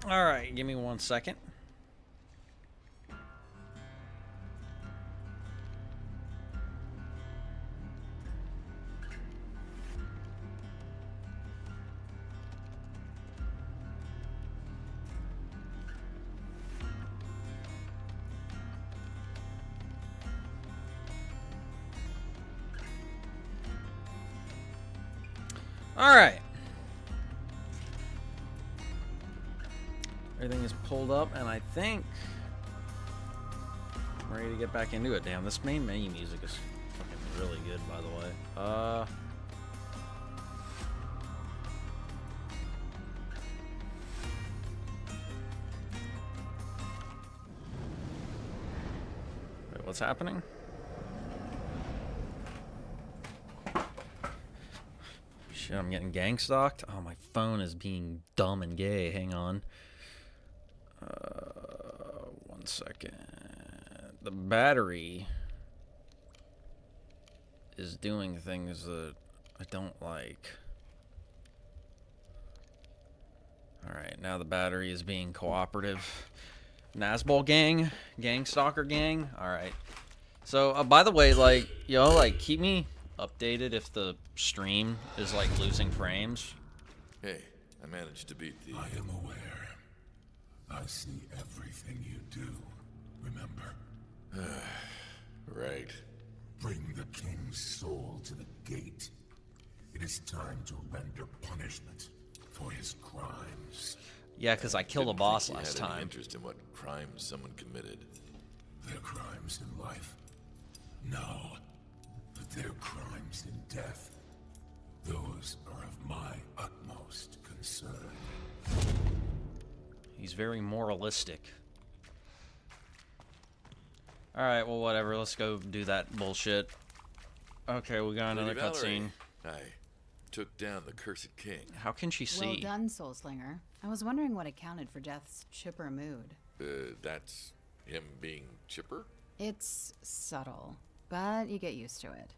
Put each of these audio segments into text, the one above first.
Alright, give me 1 second. Alright. Everything is pulled up, and I think I'm ready to get back into it. Damn, this main menu music is fucking really good, by the way. Wait, what's happening? Shit, I'm getting gang stalked. Oh, my phone is being dumb and gay. Hang on. 1 second. The battery is doing things that I don't like. Alright, now the battery is being cooperative. Nazbol gang? Gang stalker gang? Alright. So, by the way, like, yo, like, keep me updated if the stream is, like, losing frames. Hey, I managed to beat the... I am aware. I see everything you do, remember? Right. Bring the king's soul to the gate. It is time to render punishment for his crimes. Yeah, because I killed a Didn't boss think you last had any time. interest in what crimes someone committed. Their crimes in life? No. But their crimes in death. Those are of my utmost concern. He's very moralistic. Alright, well, whatever. Let's go do that bullshit. Okay, we got another cutscene. I took down the cursed king. How can she see? Well done, Soulslinger. I was wondering what accounted for Death's chipper mood. That's him being chipper? It's subtle, but you get used to it.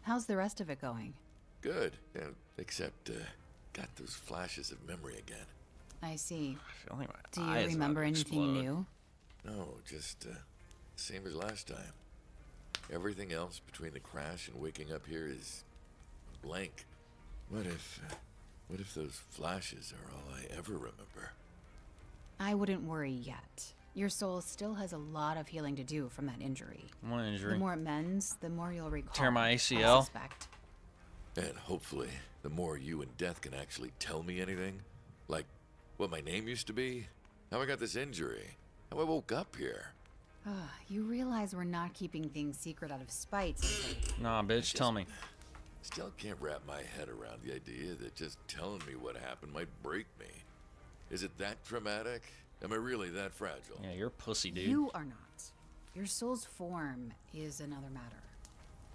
How's the rest of it going? Good. Yeah, except, got those flashes of memory again. I see. I feel like my Do eyes you are remember about to anything explode. new? No, just, same as last time. Everything else between the crash and waking up here is blank. What if those flashes are all I ever remember? I wouldn't worry yet. Your soul still has a lot of healing to do from that injury. One injury. The more it mends, the more you'll recall. Tear my I ACL. suspect. And hopefully, the more you and Death can actually tell me anything, like what my name used to be, how I got this injury, how I woke up here. You realize we're not keeping things secret out of spite. Nah, bitch, tell me. Still can't wrap my head around the idea that just telling me what happened might break me. Is it that traumatic? Am I really that fragile? Yeah, you're a pussy, dude. You are not. Your soul's form is another matter.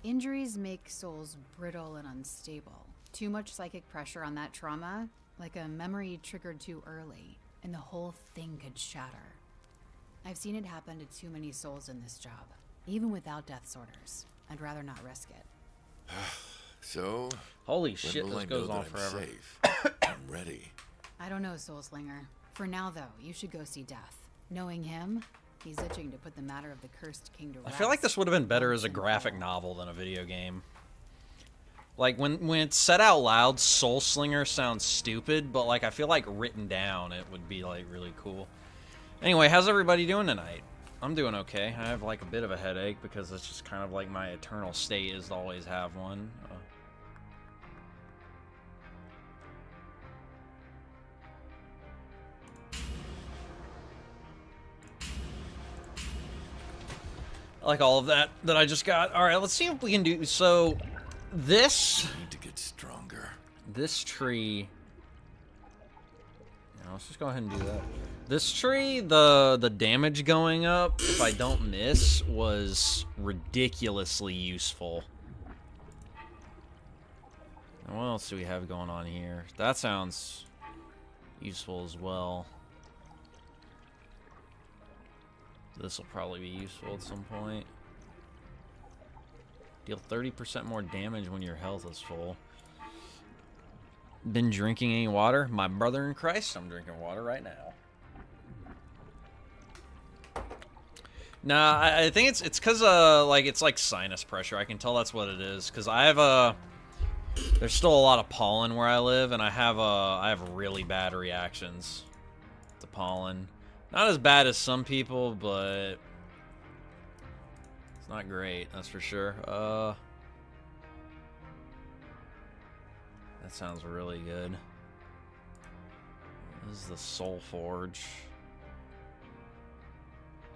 Injuries make souls brittle and unstable. Too much psychic pressure on that trauma, like a memory triggered too early, and the whole thing could shatter. I've seen it happen to too many souls in this job, even without death's orders. I'd rather not risk it. So, Holy when shit, will this I goes know on that forever. I'm safe? I'm ready. I don't know, Soulslinger. For now, though, you should go see Death. Knowing him, he's itching to put the matter of the cursed king to I rest. feel like this would have been better as a once and graphic for all. novel than a video game. Like, when it's said out loud, Soulslinger sounds stupid, but, like, I feel like written down, it would be, like, really cool. Anyway, how's everybody doing tonight? I'm doing okay. I have, like, a bit of a headache because it's just kind of like my eternal state is to always have one. I like all of that I just got. All right, let's see what we can do. So, this I need to get stronger. tree. Yeah, let's just go ahead and do that. This tree, the damage going up, if I don't miss, was ridiculously useful. And what else do we have going on here? That sounds useful as well. This will probably be useful at some point. Deal 30% more damage when your health is full. Been drinking any water? My brother in Christ, I'm drinking water right now. Nah, I think it's because like it's like sinus pressure. I can tell that's what it is. Cause I have there's still a lot of pollen where I live, and I have really bad reactions to pollen. Not as bad as some people, but it's not great. That's for sure. That sounds really good. This is the Soul Forge.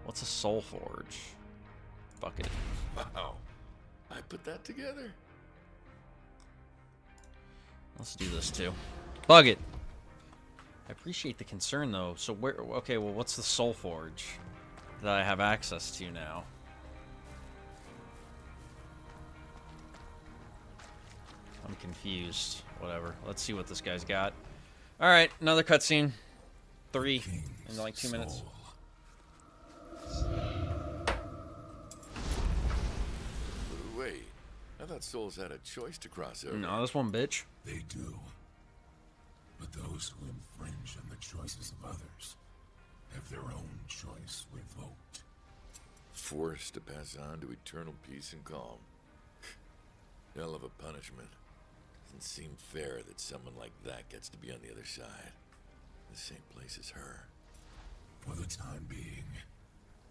What's a Soul Forge? Fuck it. Wow. I put that together. Let's do this too. Bug it. I appreciate the concern though. So where? Okay, well, what's the Soul Forge that I have access to now? I'm confused. Whatever. Let's see what this guy's got. All right, another cutscene. 3 in like 2 minutes. Wait, I thought souls had a choice to cross over. No, this one, bitch. They do. But those who infringe on the choices of others have their own choice revoked. Forced to pass on to eternal peace and calm. Hell of a punishment. Doesn't seem fair that someone like that gets to be on the other side. The same place as her. For the time being.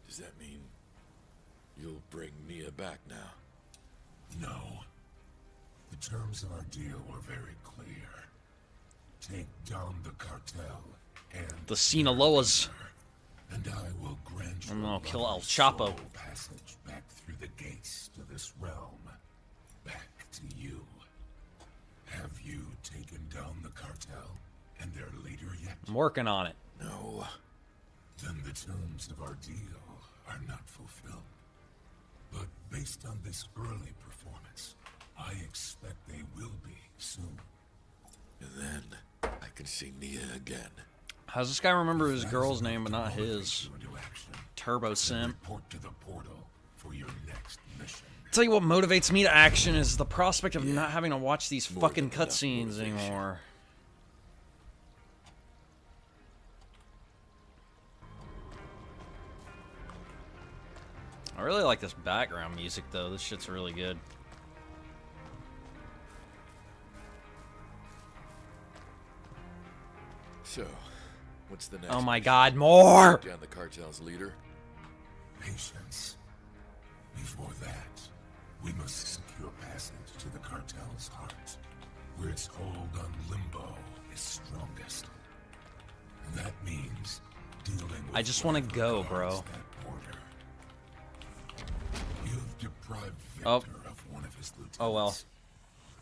Does that mean you'll bring Nia back now? No. The terms of our deal were very clear. Take down the cartel and The Sinaloas. and I will grant you And I'll a kill El lovely Chapo. soul passage back through the gates to this realm. Back to you. Have you taken down the cartel and their leader yet? I'm working on it. No. Then the terms of our deal are not fulfilled. But based on this early performance, I expect they will be soon. And then I can see Nia again. How's this guy remember his girl's name but not his? Motivate you into action. Turbo Then Simp. report to the portal for your next mission. Tell you what motivates me to action is the prospect of not having to watch these More fucking than enough cutscenes motivation. anymore. I really like this background music though. This shit's really good. So, what's the next? Oh my mission? god, more! Take down the cartel's leader. Patience. Before that, we must secure passage to the cartel's heart, where its hold on Limbo is strongest. And that means dealing with I just wanna whatever go, guards bro. that border. You've deprived Victor Oh. of one of his lieutenants. Oh well.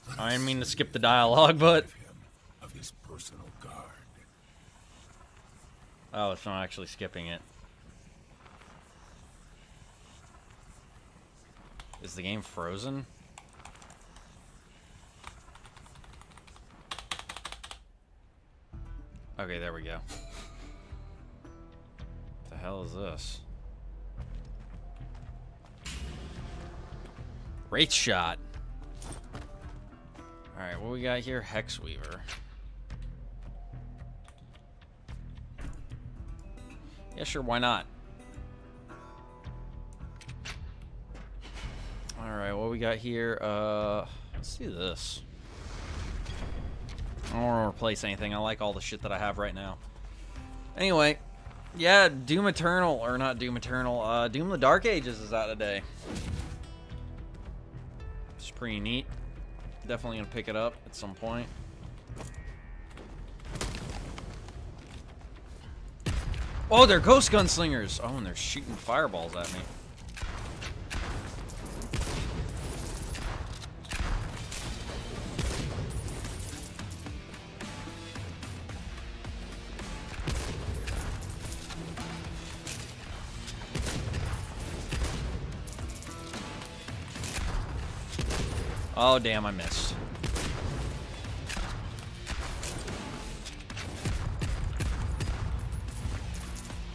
Let I didn't us mean to see skip the if dialogue, but... deprive him of his personal guard. Oh, it's not actually skipping it. Is the game frozen? Okay, there we go. What the hell is this? Wraith Shot. Alright, what we got here? Hex Weaver. Yeah, sure, why not? Alright, what we got here? Let's do this. I don't want to replace anything. I like all the shit that I have right now. Anyway, yeah, Doom Eternal, or not Doom Eternal, Doom the Dark Ages is out today. It's pretty neat. Definitely gonna pick it up at some point. Oh, they're ghost gunslingers! Oh, and they're shooting fireballs at me. Oh, damn, I missed.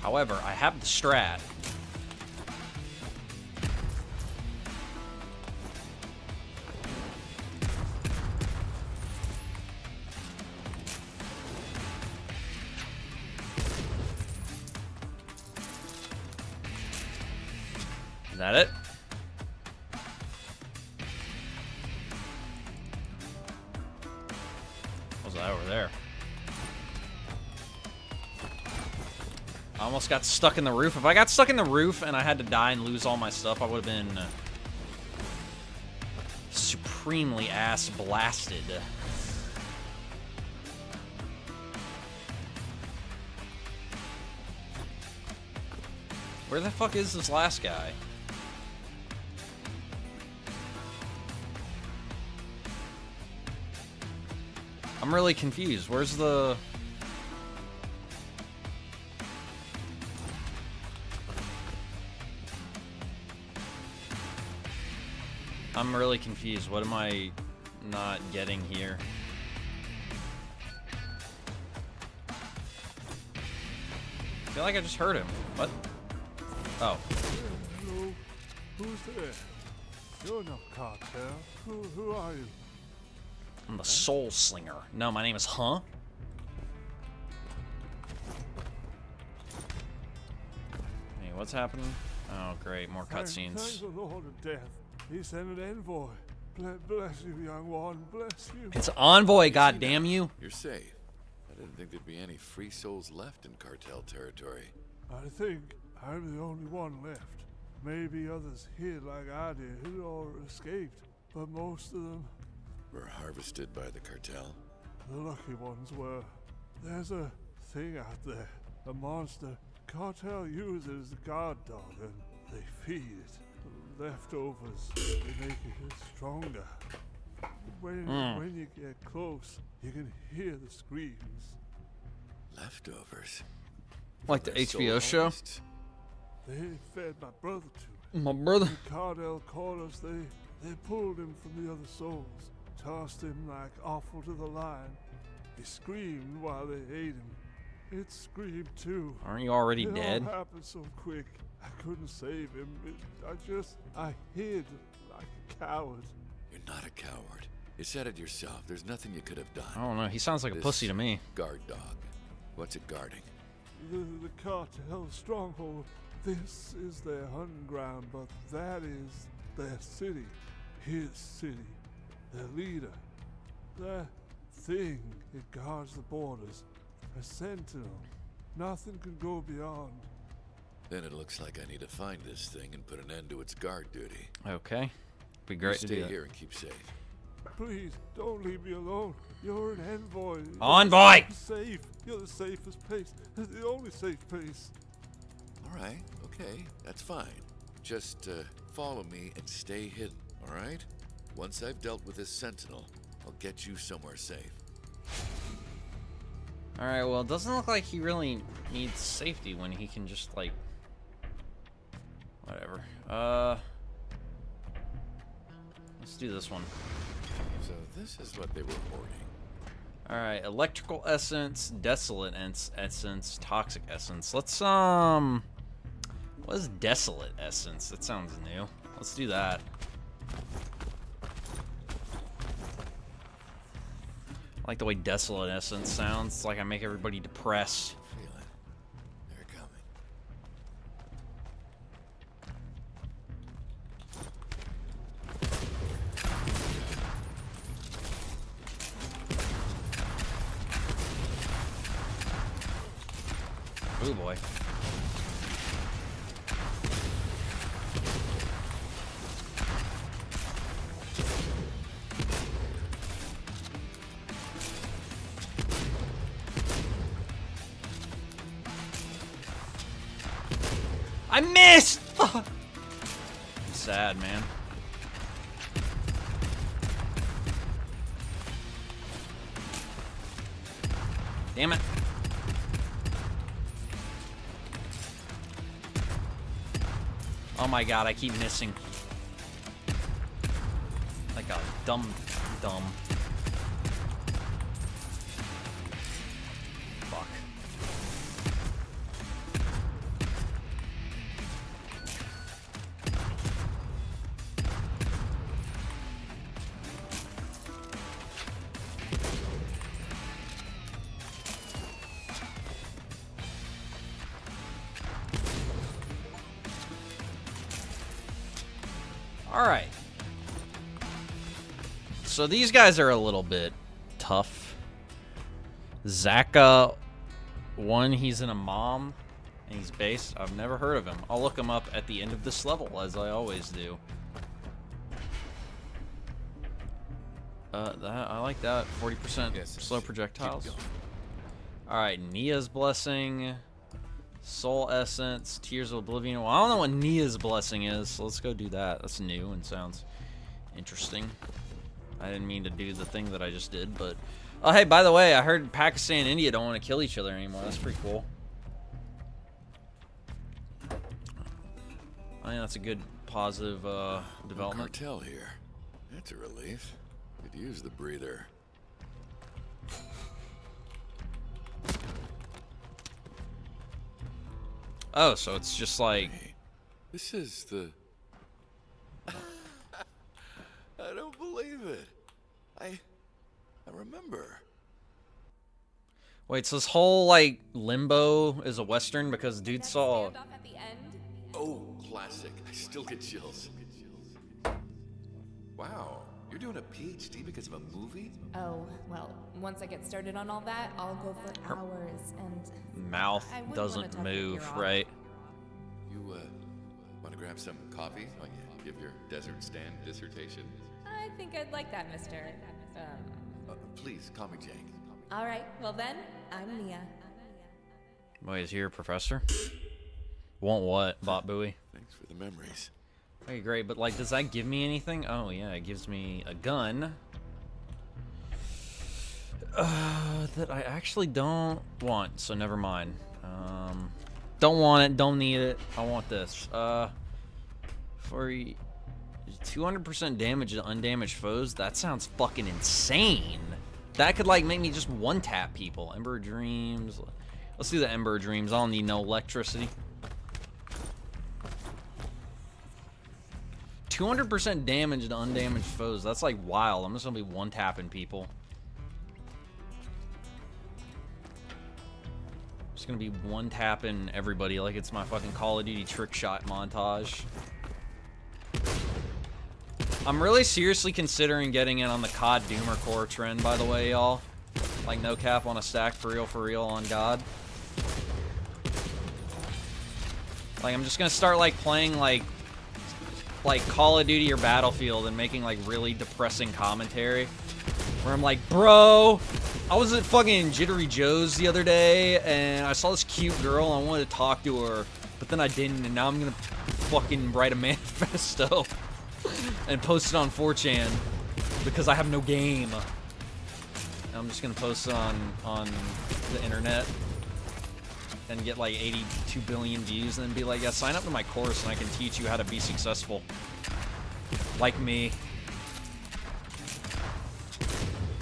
However, I have the strat. Is that it? What's that over there? I almost got stuck in the roof. If I got stuck in the roof and I had to die and lose all my stuff, I would have been supremely ass blasted. Where the fuck is this last guy? I'm really confused. Where's the... I'm really confused. What am I not getting here? I feel like I just heard him. What? Oh. Hello. Who's there? You're not cartel. Who are you? I'm the Soulslinger. No, my name is Huh? Hey, what's happening? Oh, great. More Thank cutscenes. the Lord of Death. He sent an envoy. Bless you, young one. Bless you. It's Envoy, goddamn you. You're safe. I didn't think there'd be any free souls left in cartel territory. I think I'm the only one left. Maybe others hid like I did or escaped, but most of them, Were harvested by the cartel. the lucky ones, were. There's a thing out there, a monster. Cartel uses the guard dog and they feed it. Leftovers, they make it stronger. When you get close, you can hear the screams. Leftovers. Like the Their soul HBO show? harvests. They fed my brother to it. My brother. When Cardell caught us, they pulled him from the other souls, tossed him like offal to the lion. He screamed while they ate him. It screamed too. Aren't you already It dead? all happened so quick. I couldn't save him. I hid like a coward. You're not a coward. You said it yourself. There's nothing you could have done. I don't know. He sounds like a This pussy to me. Guard dog. What's it guarding? The cartel stronghold. This is their hunting ground, but that is their city. His city. Their leader. Their thing. It guards the borders. A sentinel. Nothing can go beyond. Then it looks like I need to find this thing and put an end to its guard duty. Okay. Be You great to stay do that. here and keep safe. Please, don't leave me alone. You're an envoy. Envoy! You're safe. You're the safest place. The only safe place. All right, okay, that's fine. Just follow me and stay hidden, all right? Once I've dealt with this sentinel, I'll get you somewhere safe. Alright, well, it doesn't look like he really needs safety when he can just, like... Whatever. Let's do this one. So this is what they were hoarding. Alright, electrical essence, desolate essence, toxic essence. Let's, what is desolate essence? That sounds new. Let's do that. I like the way desolate essence sounds. It's like I make everybody depressed. Feel it. They're coming. Oh boy. I missed! Fuck. I'm sad, man. Damn it. Oh my god, I keep missing. Like a dumb. Fuck. Alright. So these guys are a little bit tough. Zaka, one, he's in a mom, and he's based. I've never heard of him. I'll look him up at the end of this level, as I always do. I like that. 40% Yes, slow projectiles. keep going. Alright, Nia's Blessing, Soul Essence, Tears of Oblivion. Well, I don't know what Nia's Blessing is, so let's go do that. That's new and sounds interesting. I didn't mean to do the thing that I just did, but... Oh, hey, by the way, I heard Pakistan and India don't want to kill each other anymore. That's pretty cool. I think that's a good, positive development. Cartel here. That's a relief. Could use the breather. Oh, so it's just like... Hey, this is the... I don't believe it. I remember. Wait, so this whole, like, Limbo is a Western because dude saw... Standoff at the end? Oh, classic. I still get chills. Wow, you're doing a PhD because of a movie? Oh, well, once I get started on all that, I'll go for hours and... Mouth I wouldn't wanna doesn't talk your ear move, off. right? You, want to grab some coffee while you give your desert stand dissertation? I think I'd like that, mister. Please, call me Jake. All right, well then, I'm Nia. Wait, is he your professor? Want what? Bot buoy? Thanks for the memories. Okay, great, but, like, does that give me anything? Oh, yeah, it gives me a gun. That I actually don't want, so never mind. Don't want it, don't need it. I want this. For 200% damage to undamaged foes, that sounds fucking insane. That could, like, make me just one-tap people. Ember Dreams. Let's do the Ember Dreams. I don't need no electricity. 200% damage to undamaged foes. That's, like, wild. I'm just gonna be one-tapping people. Just gonna be one-tapping everybody like it's my fucking Call of Duty trick shot montage. I'm really seriously considering getting in on the COD Doomer Core trend, by the way, y'all. Like, no cap on a stack, for real, on God. Like, I'm just gonna start, like, playing, like Call of Duty or Battlefield and making, like, really depressing commentary. Where I'm like, bro, I was at fucking Jittery Joe's the other day, and I saw this cute girl, and I wanted to talk to her, but then I didn't, and now I'm gonna fucking write a manifesto and post it on 4chan because I have no game. I'm just gonna post it on the internet and get like 82 billion views, and then be like, yeah, sign up to my course, and I can teach you how to be successful. Like me.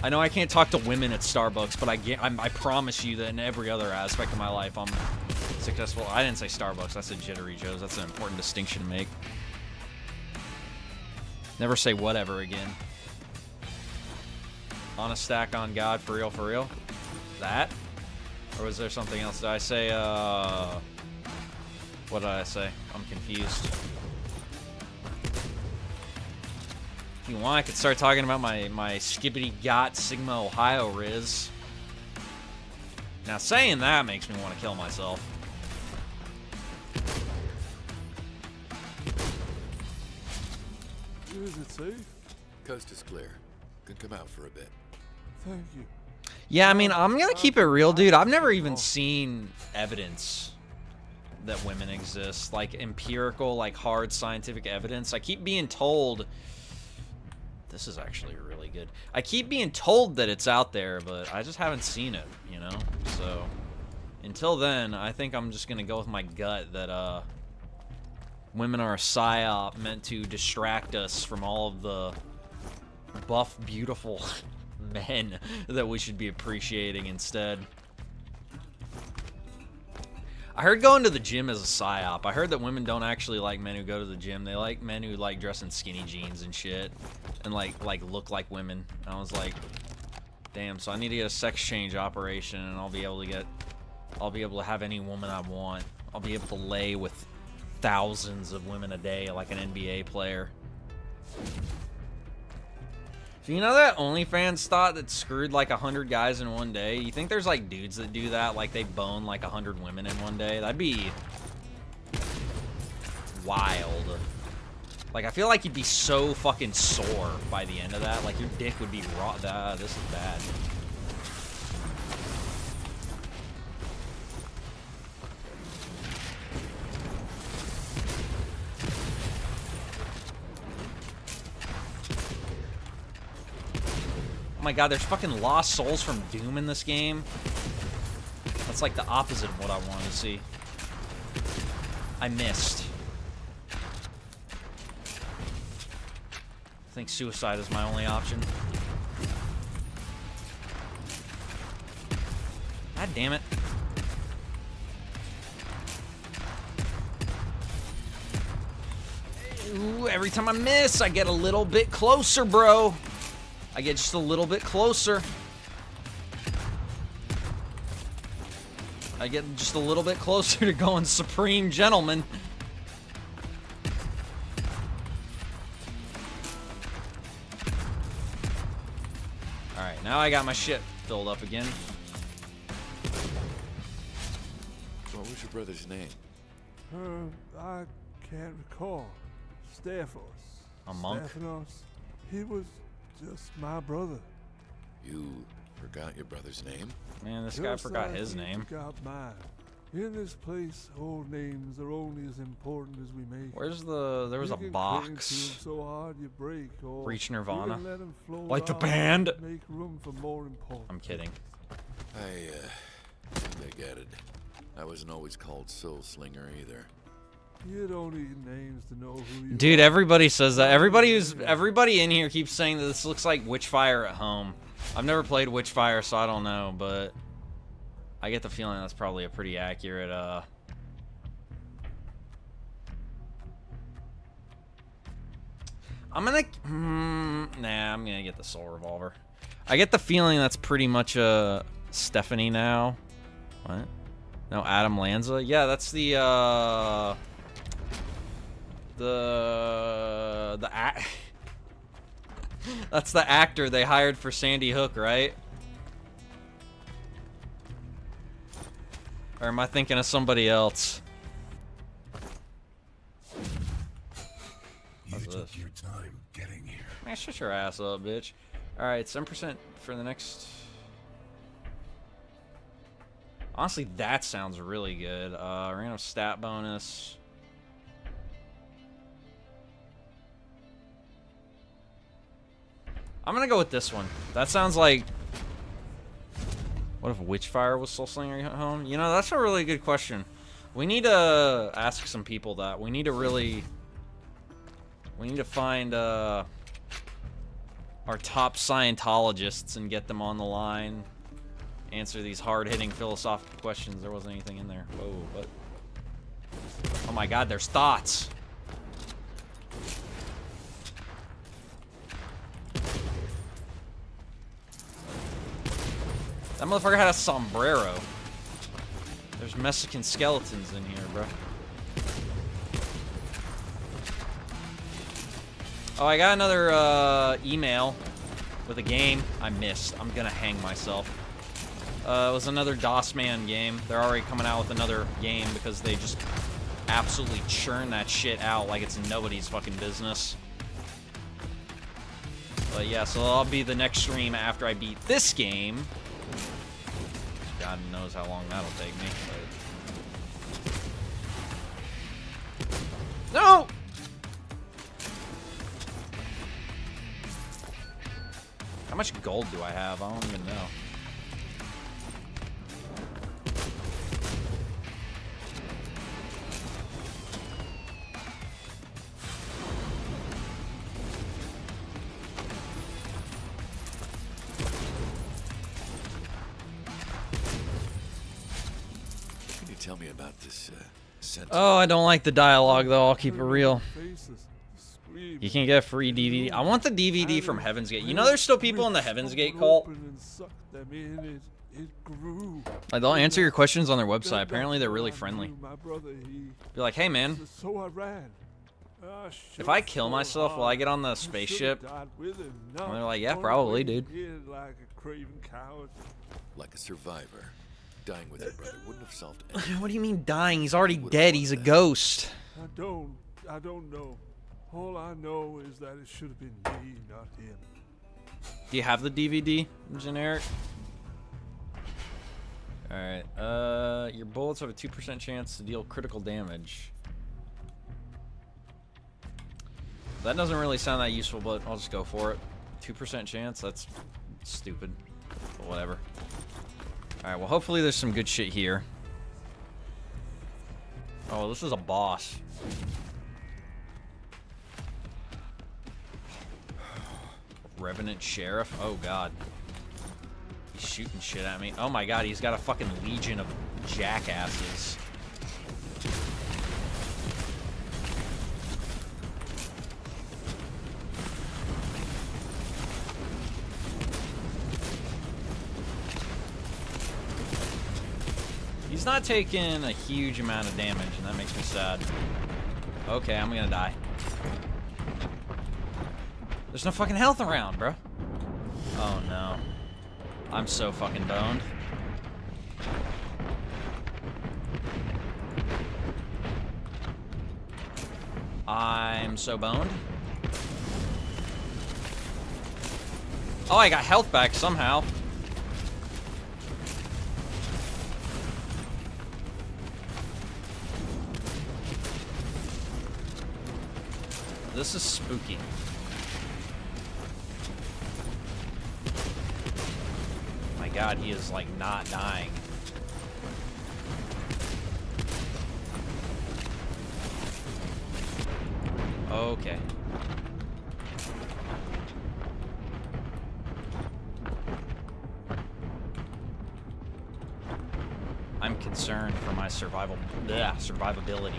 I know I can't talk to women at Starbucks, but I promise you that in every other aspect of my life, I'm successful. I didn't say Starbucks. I said Jittery Joe's. That's an important distinction to make. Never say whatever again. On a stack on God, for real? That? Or was there something else? Did I say, what did I say? I'm confused. If you want, I could start talking about my skibbity got Sigma Ohio Riz. Now, saying that makes me want to kill myself. Is it safe? Coast is clear. Can come out for a bit. Thank you. Yeah, I mean, I'm gonna keep it real, dude. I've never even seen evidence that women exist. Like, empirical, like, hard scientific evidence. I keep being told... This is actually really good. I keep being told that it's out there, but I just haven't seen it, you know? So, until then, I think I'm just gonna go with my gut that, women are a psyop meant to distract us from all of the buff, beautiful men that we should be appreciating instead. I heard going to the gym is a psyop. I heard that women don't actually like men who go to the gym. They like men who like dress in skinny jeans and shit, and like look like women. And I was like, damn. So I need to get a sex change operation, and I'll be able to have any woman I want. I'll be able to lay with thousands of women a day like an NBA player. So you know that OnlyFans thought that screwed like 100 guys in one day? You think there's like dudes that do that? Like they bone like 100 women in one day? That'd be wild. Like I feel like you'd be so fucking sore by the end of that. Like your dick would be raw. This is bad. Oh my god, there's fucking lost souls from Doom in this game. That's like the opposite of what I wanted to see. I missed. I think suicide is my only option. God damn it. Ooh, every time I miss, I get a little bit closer, bro. I get just a little bit closer. I get just a little bit closer to going Supreme Gentleman. Alright, now I got my shit filled up again. What was your brother's name? I can't recall. Stephos. A monk? Stephanos. He was just my brother. You forgot your brother's name? Man, this guy Just forgot like his he name. forgot mine. In this place, old names are only as important as we make. Where's the... There was a You can cling to 'em think so hard you break, or Reach you Nirvana. can let 'em float Like the on band. and make room for more important. I'm kidding. I think I get it. I wasn't always called Soulslinger either. You don't need names to know who you Dude, are. everybody says that. Everybody in here keeps saying that this looks like Witchfire at home. I've never played Witchfire, so I don't know, but I get the feeling that's probably a pretty accurate, I'm gonna... nah, I'm gonna get the Soul Revolver. I get the feeling that's pretty much, Stephanie now. What? No, Adam Lanza? Yeah, that's the that's the actor they hired for Sandy Hook, right? Or am I thinking of somebody else? You took your time getting here. Man, shut your ass up, bitch. Alright, 7% for the next... Honestly, that sounds really good. Random stat bonus. I'm gonna go with this one. That sounds like... What if Witchfire was Soulslinger at home? You know, that's a really good question. We need to ask some people that. We need to really... We need to find our top Scientologists and get them on the line. Answer these hard-hitting philosophical questions. There wasn't anything in there. Whoa, what? Oh my god, there's thoughts. That motherfucker had a sombrero. There's Mexican skeletons in here, bro. Oh, I got another email with a game I missed. I'm gonna hang myself. It was another DOS Man game. They're already coming out with another game because they just absolutely churn that shit out like it's nobody's fucking business. But yeah, so I'll be the next stream after I beat this game. God knows how long that'll take me. But... No! How much gold do I have? I don't even know. Can you tell me about this Oh, I don't like the dialogue though. I'll keep it real. Faces, scream, You can get a free DVD. I want the DVD from Heaven's Gate. You know there's still people in the Heaven's Gate cult? and sucked them in. It grew. Like, they'll answer your questions on their website. Apparently they're really friendly. My brother, he... Be like, hey man, So I ran. If I kill myself, will I get on the spaceship? And they're like, yeah, probably, dude. Like a craven coward. Like a survivor. Dying with your brother wouldn't have solved anything. What do you mean dying? He's already dead. He's a ghost. I don't know. All I know is that it should have been me, not him. Do you have the DVD, generic? Alright, your bullets have a 2% chance to deal critical damage. That doesn't really sound that useful, but I'll just go for it. 2% chance? That's stupid. But whatever. Alright, well, hopefully there's some good shit here. Oh, this is a boss. Revenant Sheriff? Oh, God. He's shooting shit at me. Oh, my God, he's got a fucking legion of jackasses. He's not taking a huge amount of damage, and that makes me sad. Okay, I'm gonna die. There's no fucking health around, bro. Oh, no. I'm so fucking boned. I'm so boned. Oh, I got health back somehow. This is spooky. My God, he is like not dying. Okay. I'm concerned for my survivability.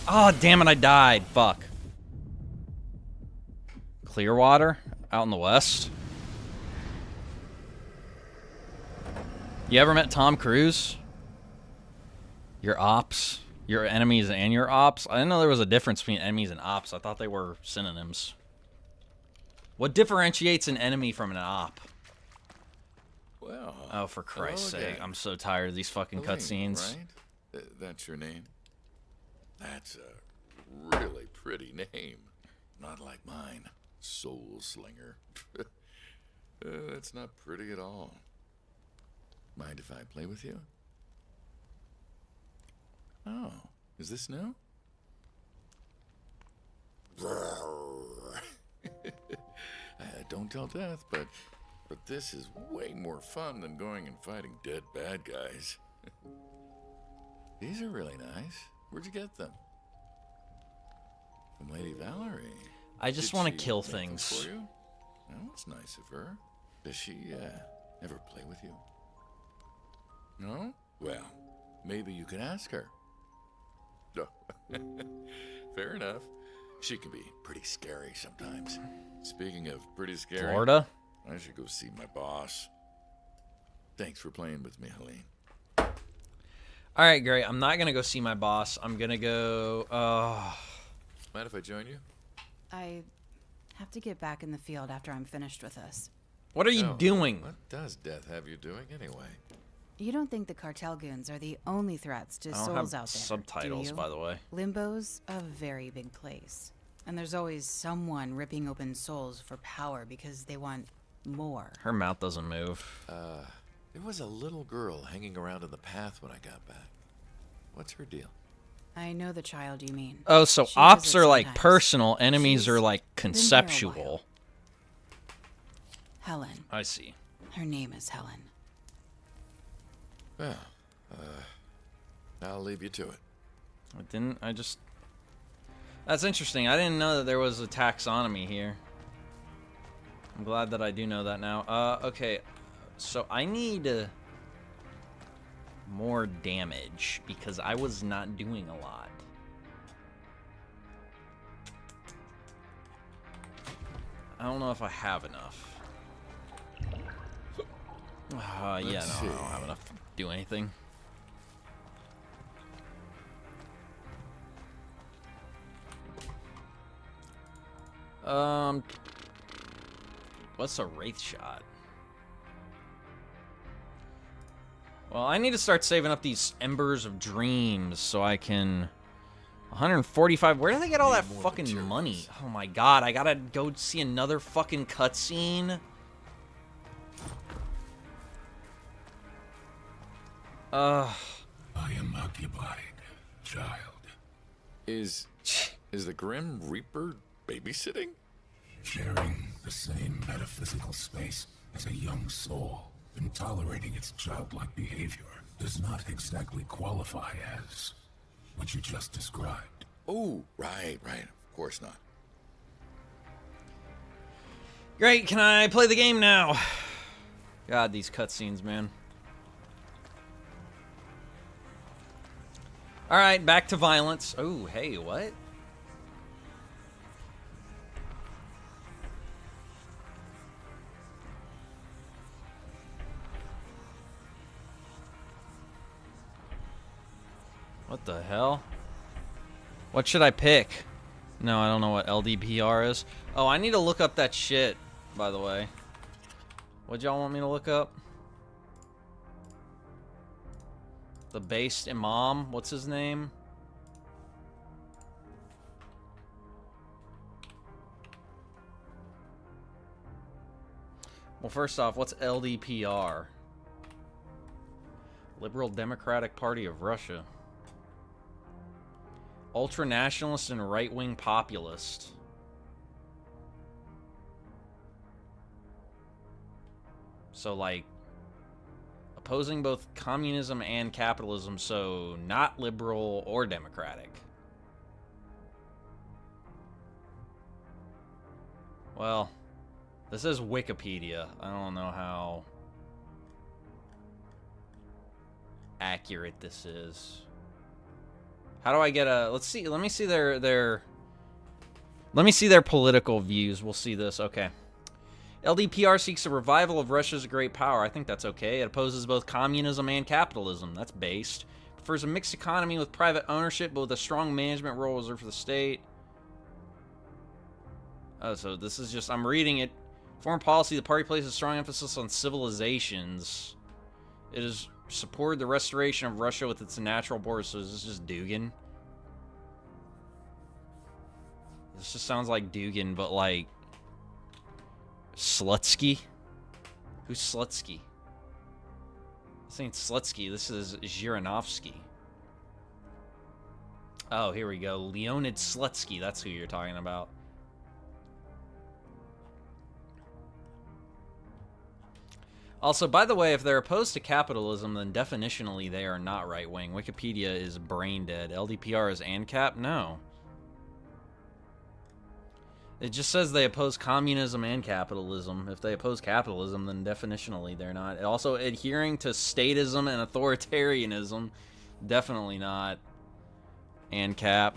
Oh, damn it, I died. Fuck. Clearwater? Out in the west? You ever met Tom Cruise? Your ops? Your enemies and your ops? I didn't know there was a difference between enemies and ops. I thought they were synonyms. What differentiates an enemy from an op? Well... Oh, for Christ's sake. I'm so tired of these fucking cutscenes. Right? That's your name? That's a really pretty name. Not like mine. Soulslinger. That's not pretty at all. Mind if I play with you? Oh, is this new? Don't tell Death, but this is way more fun than going and fighting dead bad guys. These are really nice. Where'd you get them? From Lady Valerie. I just want to kill things. For you? Well, that's nice of her. Does she ever play with you? No? Well, maybe you can ask her. No. Fair enough. She can be pretty scary sometimes. Speaking of pretty scary, Florida? I should go see my boss. Thanks for playing with me, Helene. All right, great. I'm not going to go see my boss. I'm going to go... Mind if I join you? I have to get back in the field after I'm finished with this. What are you doing? What does Death have you doing anyway? You don't think the cartel goons are the only threats to I don't souls have out there, subtitles, do you? by the way. Limbo's a very big place. And there's always someone ripping open souls for power because they want more. Her mouth doesn't move. There was a little girl hanging around in the path when I got back. What's her deal? I know the child you mean. Oh, so She ops visits are like sometimes. personal, enemies She's are like been there a conceptual. while. Helen. I see. Her name is Helen. Well, I'll leave you to it. That's interesting. I didn't know that there was a taxonomy here. I'm glad that I do know that now. Okay. So I need more damage because I was not doing a lot. I don't know if I have enough. Yeah, no, I don't have enough to do anything. What's a wraith shot? Well, I need to start saving up these embers of dreams so I can 145. Where do they get all that fucking money? Oh my god, I gotta go see another fucking cutscene. I am occupied, child. Is the Grim Reaper babysitting? Sharing the same metaphysical space as a young soul and tolerating its childlike behavior does not exactly qualify as what you just described. Oh, right. Of course not. Great, can I play the game now? God, these cutscenes, man. Alright, back to violence. Oh, hey, what? What the hell? What should I pick? No, I don't know what LDPR is. Oh, I need to look up that shit, by the way. What y'all want me to look up? The based imam? What's his name? Well, first off, what's LDPR? Liberal Democratic Party of Russia. Ultra-nationalist and right-wing populist. So, like, opposing both communism and capitalism, so not liberal or democratic. Well, this is Wikipedia. I don't know how accurate this is. How do I get a... Let's see. Let me see their let me see their political views. We'll see this. Okay. LDPR seeks a revival of Russia's great power. I think that's okay. It opposes both communism and capitalism. That's based. Prefers a mixed economy with private ownership, but with a strong management role reserved for the state. Oh, so this is just... I'm reading it. Foreign policy, the party places strong emphasis on civilizations. It is... supported the restoration of Russia with its natural borders. So is this just Dugan? This just sounds like Dugan, but like Slutsky. Who's Slutsky? This ain't Slutsky. This is Zhiranovsky. Oh, here we go. Leonid Slutsky. That's who you're talking about. Also, by the way, if they're opposed to capitalism, then definitionally they are not right-wing. Wikipedia is brain dead. LDPR is ANCAP? No. It just says they oppose communism and capitalism. If they oppose capitalism, then definitionally they're not. Also, adhering to statism and authoritarianism, definitely not ANCAP.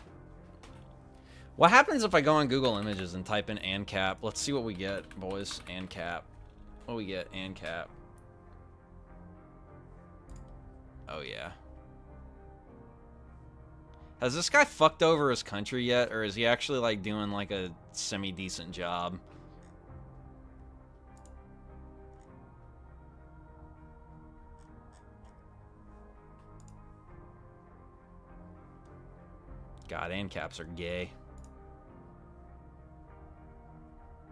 What happens if I go on Google Images and type in ANCAP? Let's see what we get, boys. ANCAP. What do we get? ANCAP. Oh, yeah. Has this guy fucked over his country yet? Or is he actually, like, doing, like, a semi-decent job? God, ANCAPs are gay.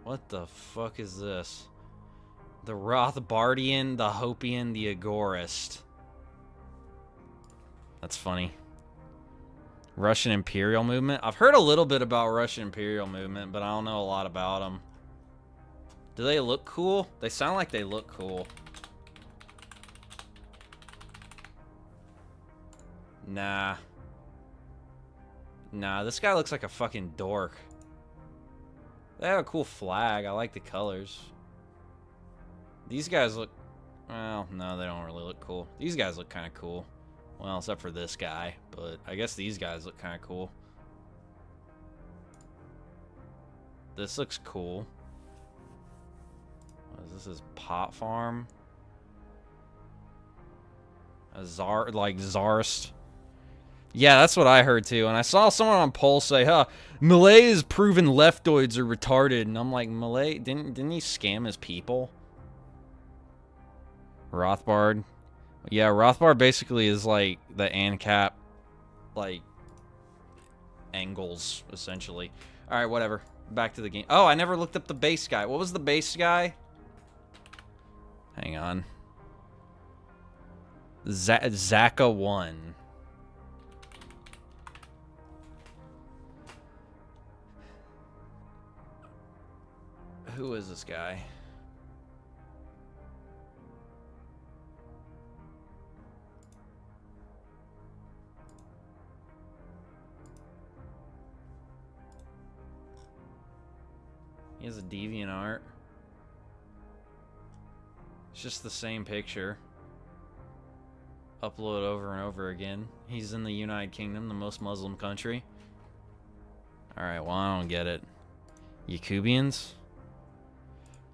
What the fuck is this? The Rothbardian, the Hopian, the Agorist. That's funny. Russian Imperial Movement. I've heard a little bit about Russian Imperial Movement, but I don't know a lot about them. Do they look cool? They sound like they look cool. Nah. Nah, this guy looks like a fucking dork. They have a cool flag. I like the colors. These guys look... Well, no, they don't really look cool. These guys look kind of cool. Well, except for this guy. But I guess these guys look kind of cool. This looks cool. What is this? Is pot farm? Like Zarst. Yeah, that's what I heard too. And I saw someone on Pulse say, huh, Malay has proven leftoids are retarded. And I'm like, Malay, didn't he scam his people? Rothbard. Yeah, Rothbard basically is like the ANCAP, like, angles, essentially. Alright, whatever. Back to the game. Oh, I never looked up the base guy. What was the base guy? Hang on. Zaka 1. Who is this guy? He has a DeviantArt. It's just the same picture. Upload over and over again. He's in the United Kingdom, the most Muslim country. Alright, well, I don't get it. Yakubians?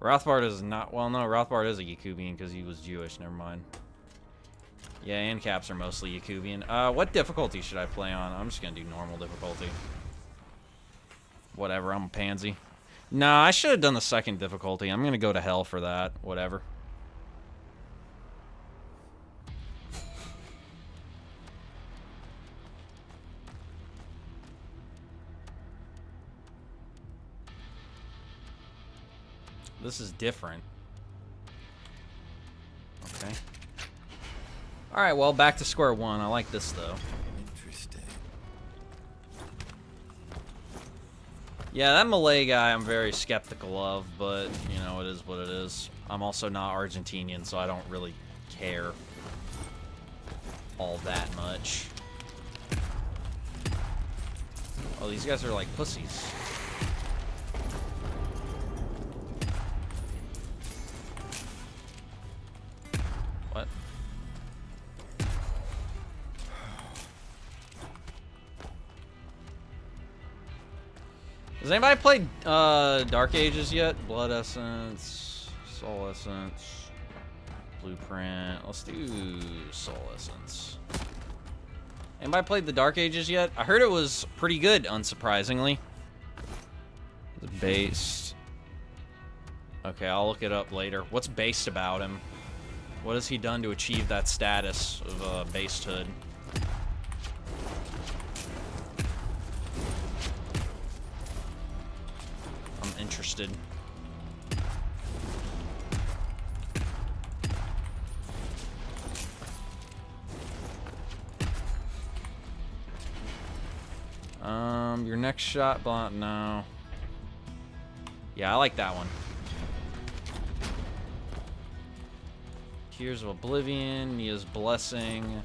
Rothbard is not... Well, no, Rothbard is a Yakubian because he was Jewish. Never mind. Yeah, ANCAPs are mostly Yakubian. What difficulty should I play on? I'm just gonna do normal difficulty. Whatever, I'm a pansy. Nah, I should have done the second difficulty. I'm gonna go to hell for that. Whatever. This is different. Okay. Alright, well, back to square one. I like this, though. Interesting. Yeah, that Malay guy I'm very skeptical of, but, you know, it is what it is. I'm also not Argentinian, so I don't really care all that much. Oh, these guys are like pussies. What? Has anybody played Dark Ages yet? Blood Essence, Soul Essence, Blueprint. Let's do Soul Essence. Anybody played the Dark Ages yet? I heard it was pretty good, unsurprisingly. The based. Okay, I'll look it up later. What's based about him? What has he done to achieve that status of basedhood? I'm interested. Your next shot, no. Yeah, I like that one. Tears of Oblivion, Nia's Blessing.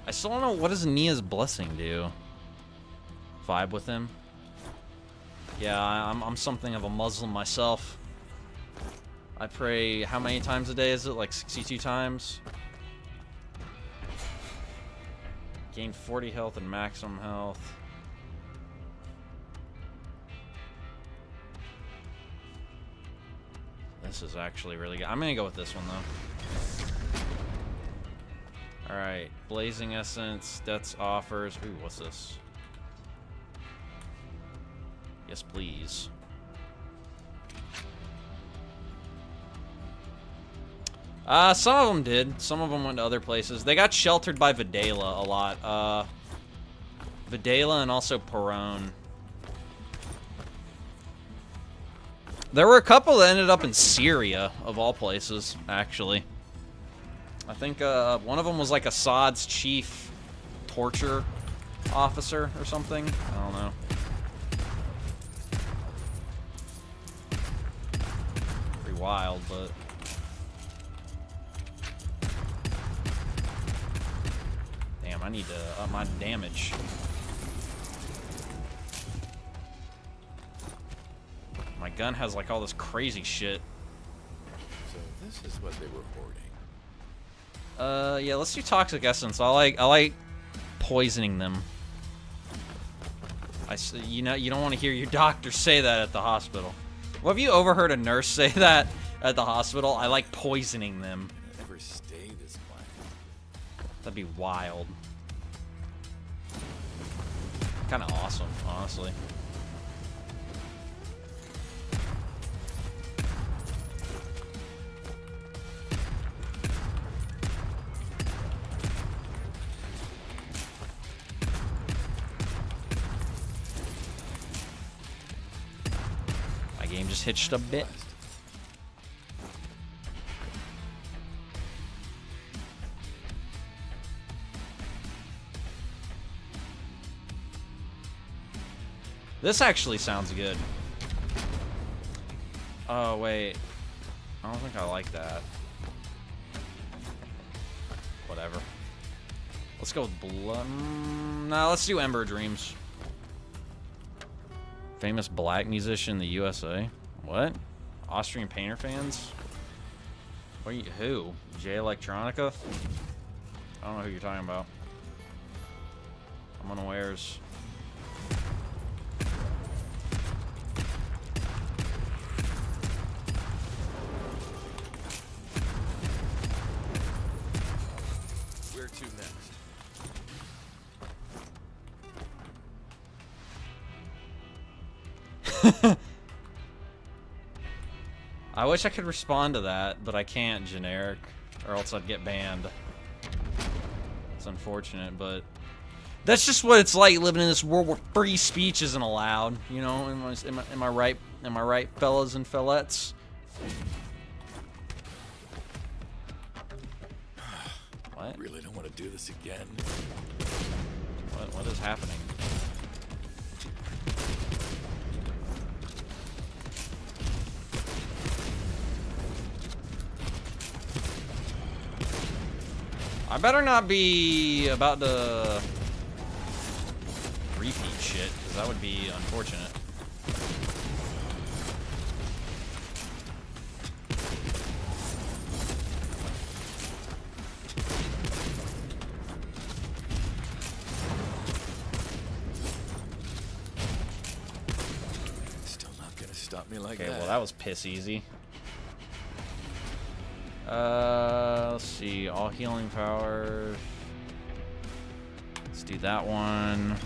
I still don't know, what does Nia's Blessing do? Vibe with him? Yeah, I'm something of a Muslim myself. I pray, how many times a day is it? Like 62 times? Gain 40 health and maximum health. This is actually really good. I'm gonna go with this one, though. Alright, Blazing Essence, Death's Offers. Ooh, what's this? Yes, please. Some of them did. Some of them went to other places. They got sheltered by Videla a lot. Videla and also Perone. There were a couple that ended up in Syria, of all places, actually. I think one of them was like Assad's chief torture officer or something. I don't know. Pretty wild, but... Damn, I need to up my damage. My gun has like all this crazy shit. So this is what they were hoarding. Yeah, let's do Toxic Essence. I like poisoning them. You know, you don't want to hear your doctor say that at the hospital. Well, have you overheard a nurse say that at the hospital? I like poisoning them. I never stay this quiet. That'd be wild. Kind of awesome, honestly. My game just hitched a bit. This actually sounds good. Oh, wait. I don't think I like that. Whatever. Let's go with blood. No, let's do Ember Dreams. Famous black musician in the USA. What? Austrian painter fans? What are you, who? J Electronica? I don't know who you're talking about. I'm unawares. Where to next? I wish I could respond to that, but I can't, generic, or else I'd get banned. It's unfortunate, but that's just what it's like living in this world where free speech isn't allowed. You know, am I right? Am I right, fellas and fellettes? What? Really don't want to do this again. What is happening? I better not be about to repeat shit, because that would be unfortunate. Still not gonna stop me like Okay, that. well that was piss easy. Let's see, all healing powers. Let's do that one.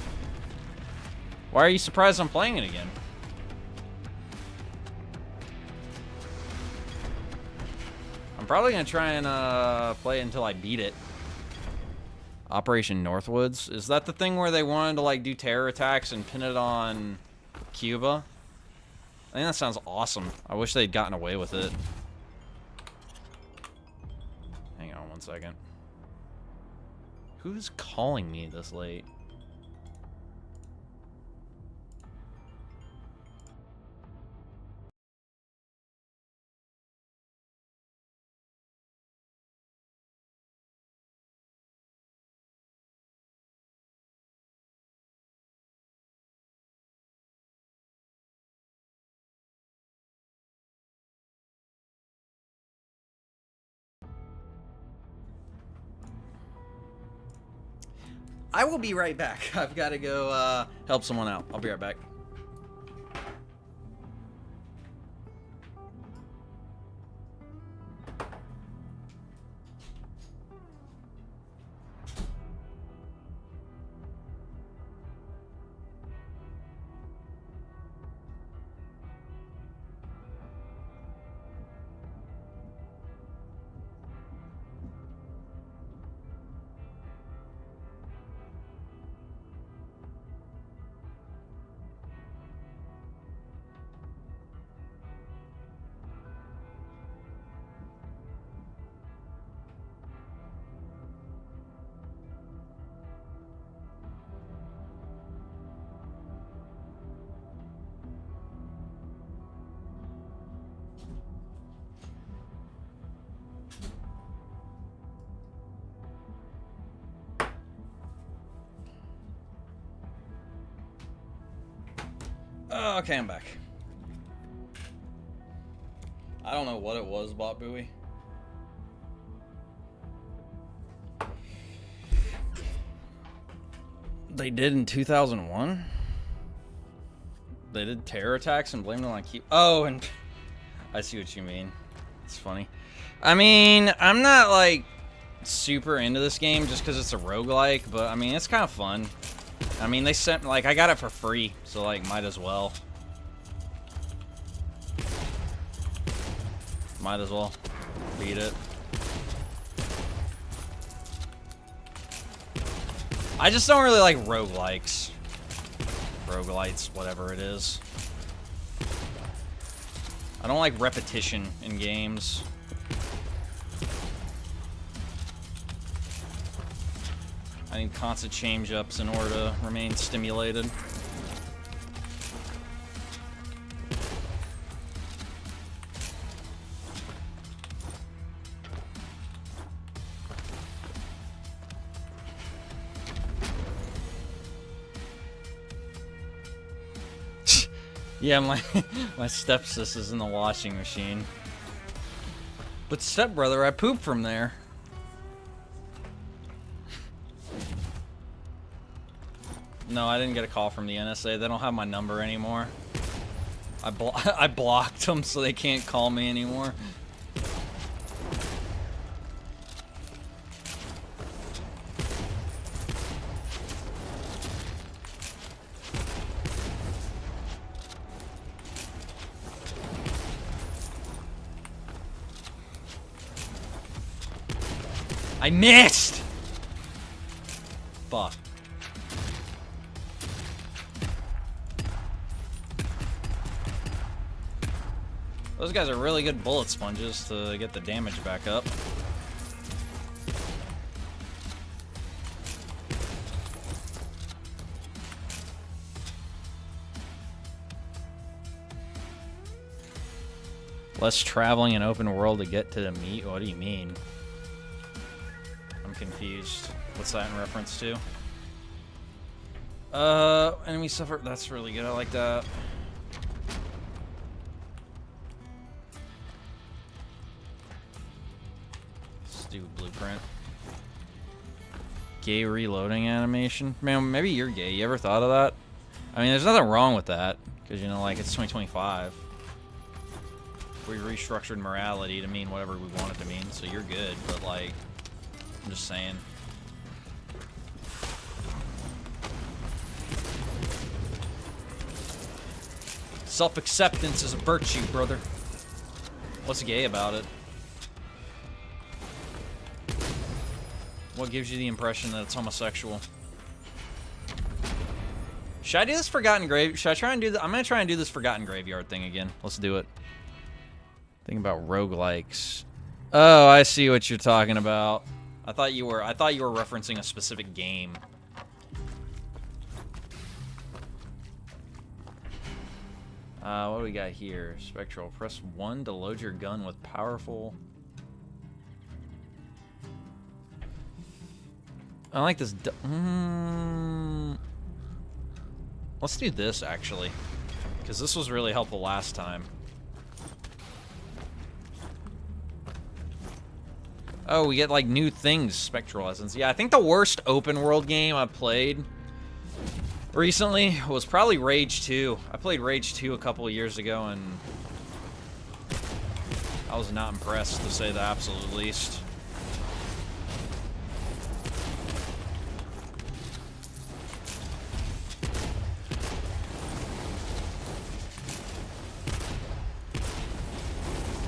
Why are you surprised I'm playing it again? I'm probably gonna try and play it until I beat it. Operation Northwoods. Is that the thing where they wanted to like do terror attacks and pin it on Cuba? I think that sounds awesome. I wish they'd gotten away with it. Hang on one second. Who's calling me this late? I will be right back. I've got to go help someone out. I'll be right back. Okay, I'm back. I don't know what it was, Bot Buoy. They did in 2001? They did terror attacks and blamed it on Keep. Oh, and I see what you mean. It's funny. I mean, I'm not like super into this game just because it's a roguelike, but I mean, it's kind of fun. I mean, they sent, like, I got it for free, so, like, might as well. Might as well beat it. I just don't really like roguelikes. Roguelites, whatever it is. I don't like repetition in games. I need constant change-ups in order to remain stimulated. Yeah, my stepsister's in the washing machine. But stepbrother, I pooped from there. No, I didn't get a call from the NSA. They don't have my number anymore. I blocked them so they can't call me anymore. I missed! Fuck. Those guys are really good bullet sponges to get the damage back up. Less traveling in open world to get to the meat? What do you mean? I'm confused. What's that in reference to? Enemy suffer. That's really good. I like that. Stupid blueprint. Gay reloading animation. Man, maybe you're gay. You ever thought of that? I mean, there's nothing wrong with that. Because, you know, like, it's 2025. We restructured morality to mean whatever we want it to mean, so you're good. But, like, I'm just saying. Self-acceptance is a virtue, brother. What's gay about it? What gives you the impression that it's homosexual? Should I do this Forgotten Grave? Should I try and do that? I'm gonna try and do this Forgotten Graveyard thing again. Let's do it. Think about roguelikes. Oh, I see what you're talking about. I thought you were referencing a specific game. What do we got here? Spectral. Press 1 to load your gun with powerful. I like this. Let's do this, actually. Because this was really helpful last time. Oh, we get, like, new things. Spectral Essence. Yeah, I think the worst open world game I've played recently was probably Rage 2. I played Rage 2 a couple of years ago, and I was not impressed, to say the absolute least.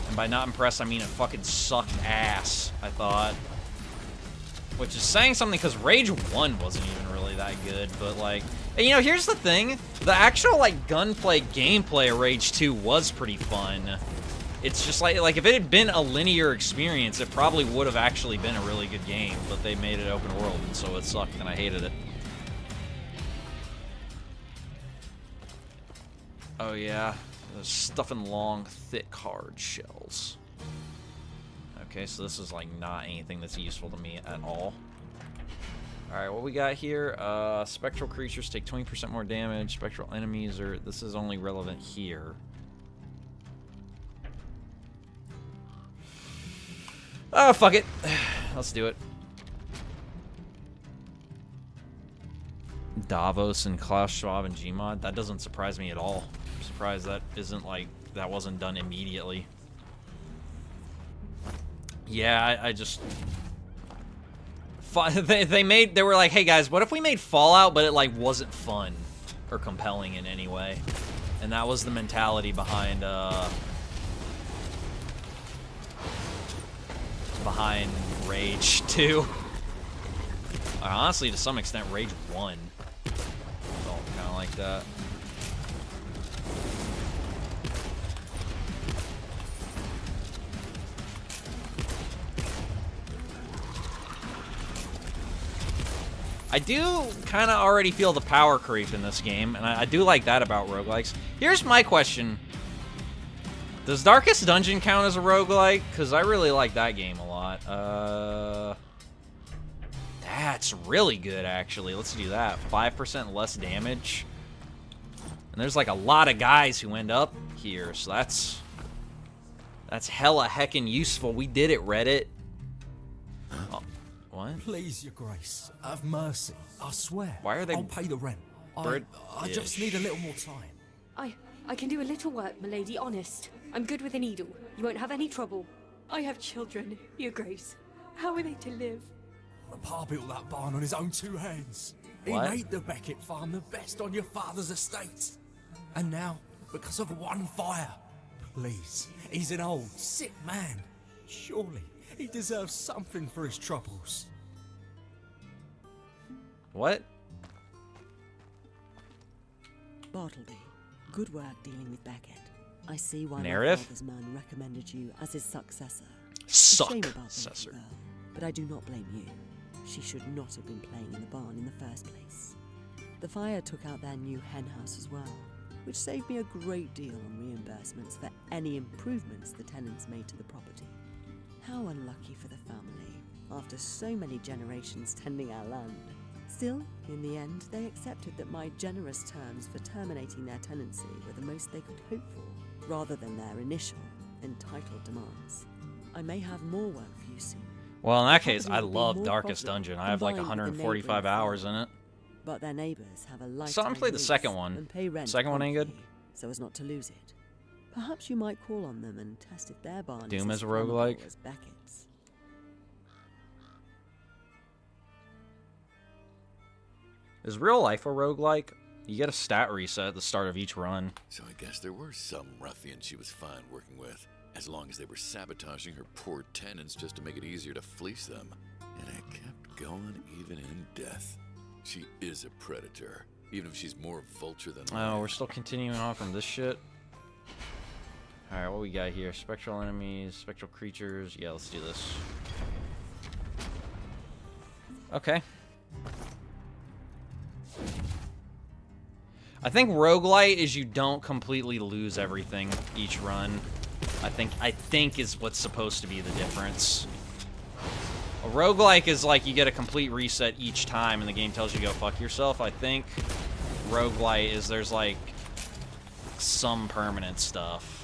And by not impressed, I mean it fucking sucked ass, I thought. Which is saying something, because Rage 1 wasn't even really that good, but, like... And, you know, here's the thing. The actual, like, gunplay gameplay of Rage 2 was pretty fun. It's just like, if it had been a linear experience, it probably would have actually been a really good game, but they made it open world, and so it sucked, and I hated it. Oh, yeah. There's stuff in long, thick, hard shells. Okay, so this is, like, not anything that's useful to me at all. Alright, what we got here? Spectral creatures take 20% more damage. Spectral enemies are... This is only relevant here. Oh, fuck it. Let's do it. Davos and Klaus Schwab and Gmod. That doesn't surprise me at all. I'm surprised that isn't, like... That wasn't done immediately. Yeah, I just... They were like, hey guys, what if we made Fallout, but it like wasn't fun or compelling in any way? And that was the mentality behind Rage 2. Honestly, to some extent, Rage 1 felt kind of like that. I do kind of already feel the power creep in this game, and I do like that about roguelikes. Here's my question. Does Darkest Dungeon count as a roguelike? Because I really like that game a lot. That's really good, actually. Let's do that. 5% less damage. And there's like a lot of guys who end up here, so that's hella heckin' useful. We did it, Reddit. Oh, what? Please, your grace, have mercy. I swear. Why are they I'll pay the rent. I just need a little more time. I can do a little work, milady, honest. I'm good with a needle. You won't have any trouble. I have children, your grace. How are they to live? My pa built that barn on his own 2 hands. What? He made the Beckett farm the best on your father's estate. And now, because of one fire, please, he's an old, sick man. Surely, he deserves something for his troubles. What? Bartleby, good work dealing with Beckett. I see why Narrative? my father's man recommended you as his successor. A shame about the little Successor. girl, but I do not blame you. She should not have been playing in the barn in the first place. The fire took out their new hen house as well, which saved me a great deal on reimbursements for any improvements the tenants made to the property. How unlucky for the family, after so many generations tending our land. Still, in the end, they accepted that my generous terms for terminating their tenancy were the most they could hope for, rather than their initial, entitled demands. I may have more work for you soon. Well, in that case, Property I will be love more Darkest profitable Dungeon. I have like combined with the 145 neighbouring hours in it. But their neighbours have a lifetime So I'm playing the lease second one. and pay rent Second one ain't good? promptly, so as not to lose it. Perhaps you might call on them and test if their barn Doom is as a flammable roguelike? as Beckett's. Is real life a roguelike? You get a stat reset at the start of each run. So I guess there were some ruffians she was fine working with, as long as they were sabotaging her poor tenants just to make it easier to fleece them. And I kept going even in death. She is a predator, even if she's more vulture than Oh, lion. we're still continuing on from this shit. Alright, what we got here? Spectral enemies, spectral creatures. Yeah, let's do this. Okay. I think roguelite is you don't completely lose everything each run. I think is what's supposed to be the difference. A roguelike is like you get a complete reset each time and the game tells you to go fuck yourself. I think roguelite is there's like some permanent stuff.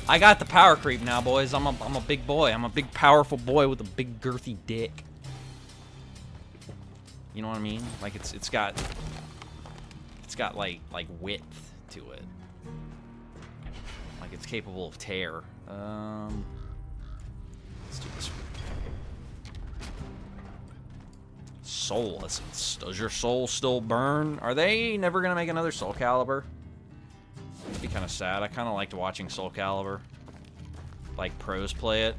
I got the power creep now, boys. I'm a big boy. I'm a big, powerful boy with a big, girthy dick. You know what I mean? Like it's got like width to it. Like it's capable of tear. Let's do this. Soul essence. Does your soul still burn? Are they never gonna make another Soul Calibur? That'd be kind of sad. I kind of liked watching Soul Calibur. Like pros play it.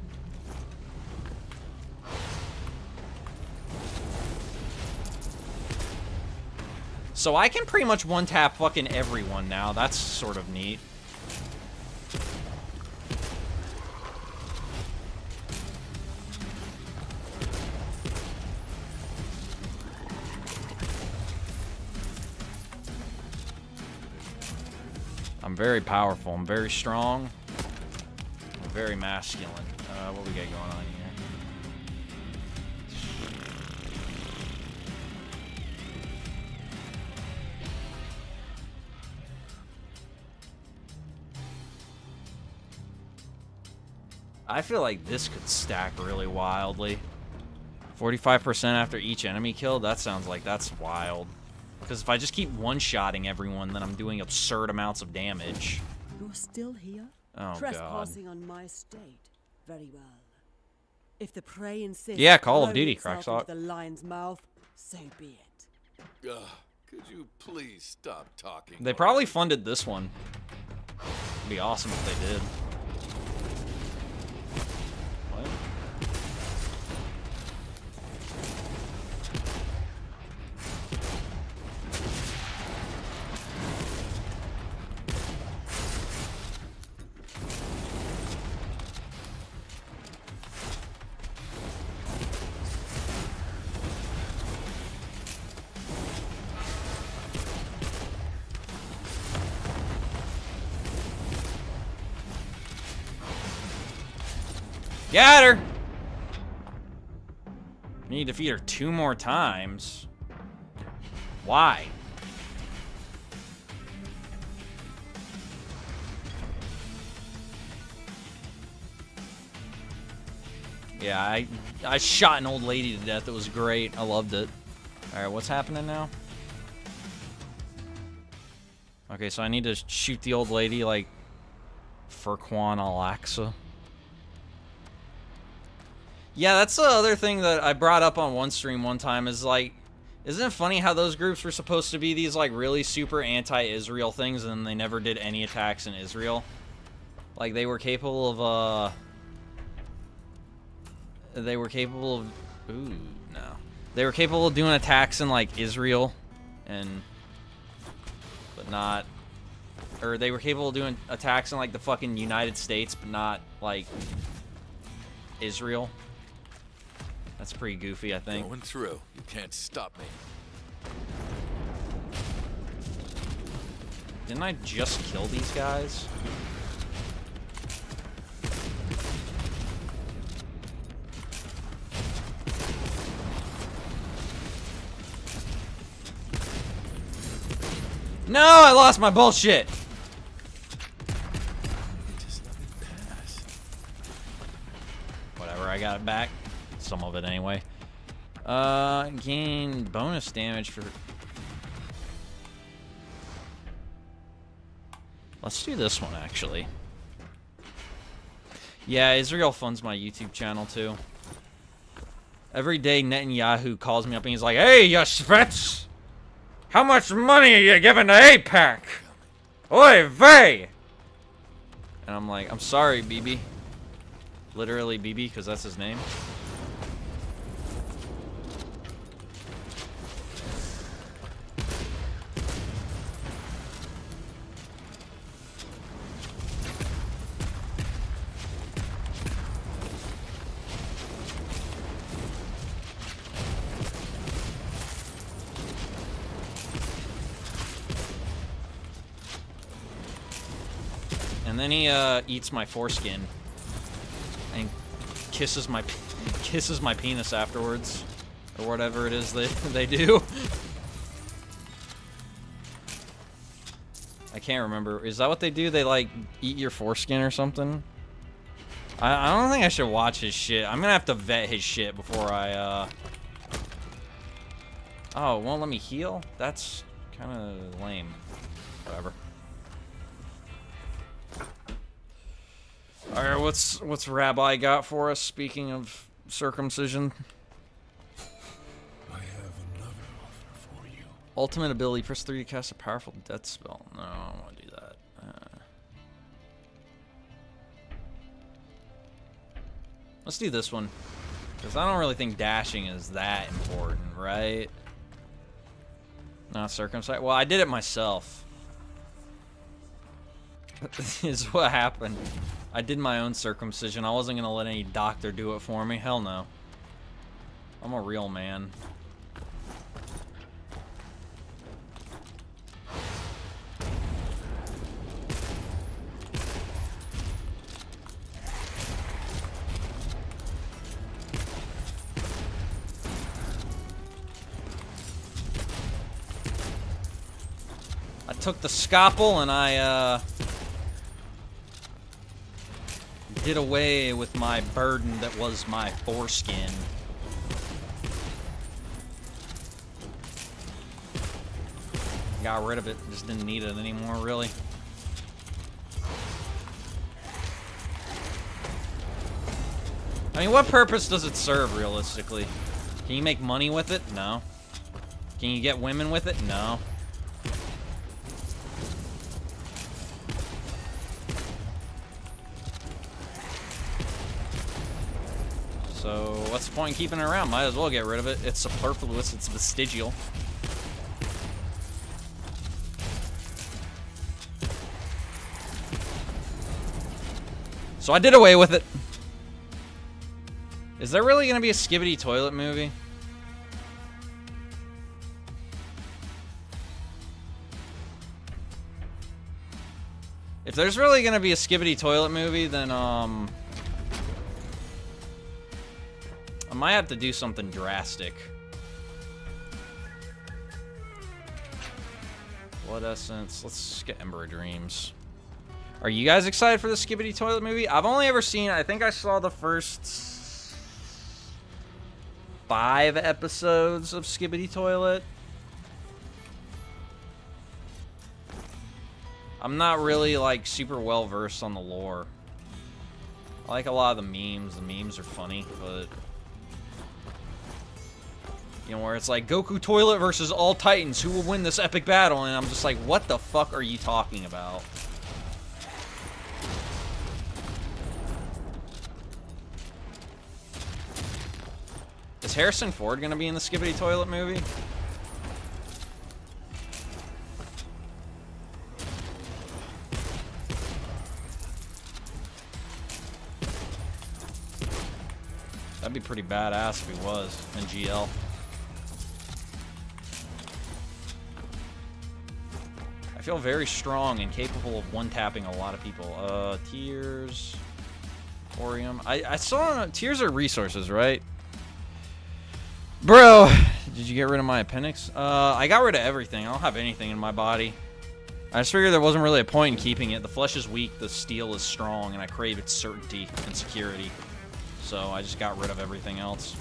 So I can pretty much one-tap fucking everyone now. That's sort of neat. I'm very powerful. I'm very strong. I'm very masculine. What we got going on here? I feel like this could stack really wildly. 45% after each enemy kill? That sounds like that's wild. Because if I just keep one-shotting everyone, then I'm doing absurd amounts of damage. You're still here? Oh, Trespassing God. on my estate. Very well. If the prey insists, Yeah, Call of throwing Duty, itself Cracksock. into the lion's mouth, so be it. Ugh, could you please stop talking? They probably funded this one. It'd be awesome if they did. What? Got her! Need to defeat her 2 more times. Why? Yeah, I shot an old lady to death. It was great. I loved it. Alright, what's happening now? Okay, so I need to shoot the old lady like Furquan Al-Aqsa. Yeah, that's the other thing that I brought up on one stream one time is like, isn't it funny how those groups were supposed to be these like really super anti-Israel things and then they never did any attacks in Israel? Like they were capable of they were capable of they were capable of doing attacks in like Israel but not, or they were capable of doing attacks in like the fucking United States but not like Israel. That's pretty goofy, I think. Going through. You can't stop me. Didn't I just kill these guys? No, I lost my bullshit. Just let me pass. Whatever, I got it back. Some of it anyway. Gain bonus damage for... Let's do this one, actually. Yeah, Israel funds my YouTube channel, too. Every day, Netanyahu calls me up and he's like, "Hey, you Svets! How much money are you giving to AIPAC? Oy vey!" And I'm like, "I'm sorry, Bibi." Literally Bibi, because that's his name. And then he eats my foreskin and kisses my penis afterwards, or whatever it is they do. I can't remember. Is that what they do? They like eat your foreskin or something? I don't think I should watch his shit. I'm gonna have to vet his shit before I Oh, it won't let me heal? That's kind of lame. Whatever. Alright, what's Rabbi got for us, speaking of circumcision? I have another offer for you. Ultimate ability, press 3 to cast a powerful death spell. No, I don't want to do that. Let's do this one. Because I don't really think dashing is that important, right? Not circumcised. Well, I did it myself. Is what happened. I did my own circumcision. I wasn't gonna let any doctor do it for me. Hell no. I'm a real man. I took the scalpel and I did away with my burden that was my foreskin. Got rid of it. Just didn't need it anymore, really. I mean, what purpose does it serve, realistically? Can you make money with it? No. Can you get women with it? No. So, what's the point in keeping it around? Might as well get rid of it. It's superfluous. It's vestigial. So I did away with it. Is there really going to be a Skibidi Toilet movie? If there's really going to be a Skibidi Toilet movie, then, I might have to do something drastic. Blood Essence. Let's get Ember of Dreams. Are you guys excited for the Skibidi Toilet movie? I've only ever seen, I think I saw the first 5 episodes of Skibidi Toilet. I'm not really, like, super well versed on the lore. I like a lot of the memes. The memes are funny, but... You know, where it's like, Goku Toilet versus all Titans. Who will win this epic battle? And I'm just like, what the fuck are you talking about? Is Harrison Ford gonna be in the Skibidi Toilet movie? That'd be pretty badass if he was in GL. I feel very strong and capable of one-tapping a lot of people. Tears. Orium. I saw Tears are resources, right? Bro, did you get rid of my appendix? I got rid of everything. I don't have anything in my body. I just figured there wasn't really a point in keeping it. The flesh is weak, the steel is strong, and I crave its certainty and security. So I just got rid of everything else.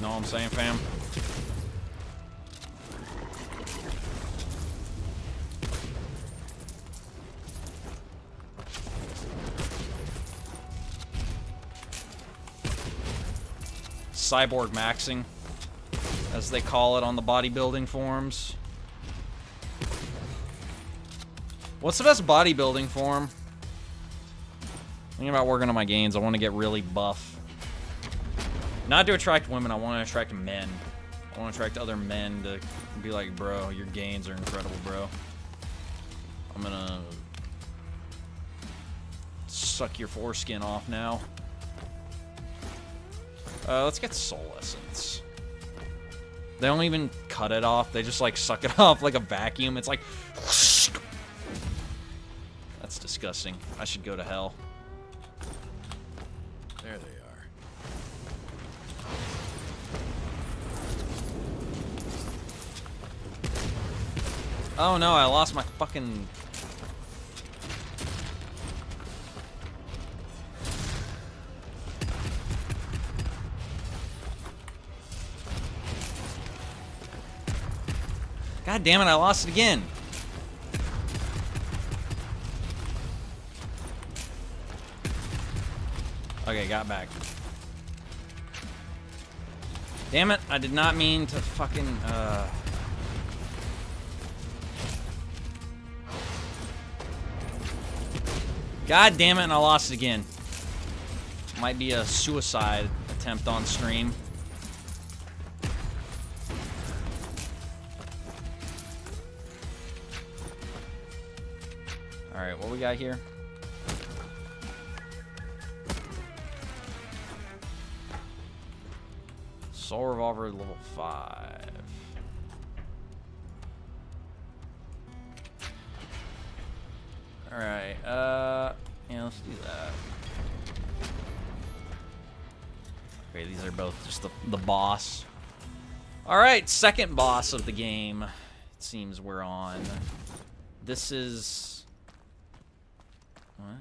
Know what I'm saying, fam? Cyborg maxing, as they call it on the bodybuilding forums. What's the best bodybuilding form? Thinking about working on my gains. I want to get really buff. Not to attract women, I want to attract men. I want to attract other men to be like, bro, your gains are incredible, bro. I'm gonna suck your foreskin off now. Let's get Soul Essence. They don't even cut it off. They just, like, suck it off like a vacuum. It's like... That's disgusting. I should go to hell. There they are. Oh, no, I lost my fucking... God damn it, I lost it again. Okay, got back. Damn it, I did not mean to fucking, God damn it, and I lost it again. Might be a suicide attempt on stream. Alright, what we got here? Soul Revolver level 5. Alright, yeah, let's do that. Okay, these are both just the boss. Alright, second boss of the game. It seems we're on. This is... What?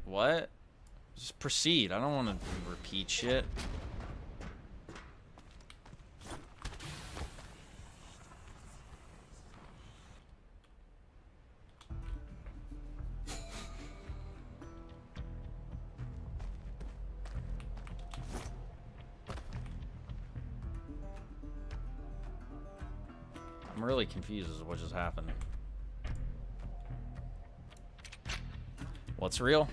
What? Just proceed. I don't want to repeat shit. I'm really confused as to what just happened. What's real?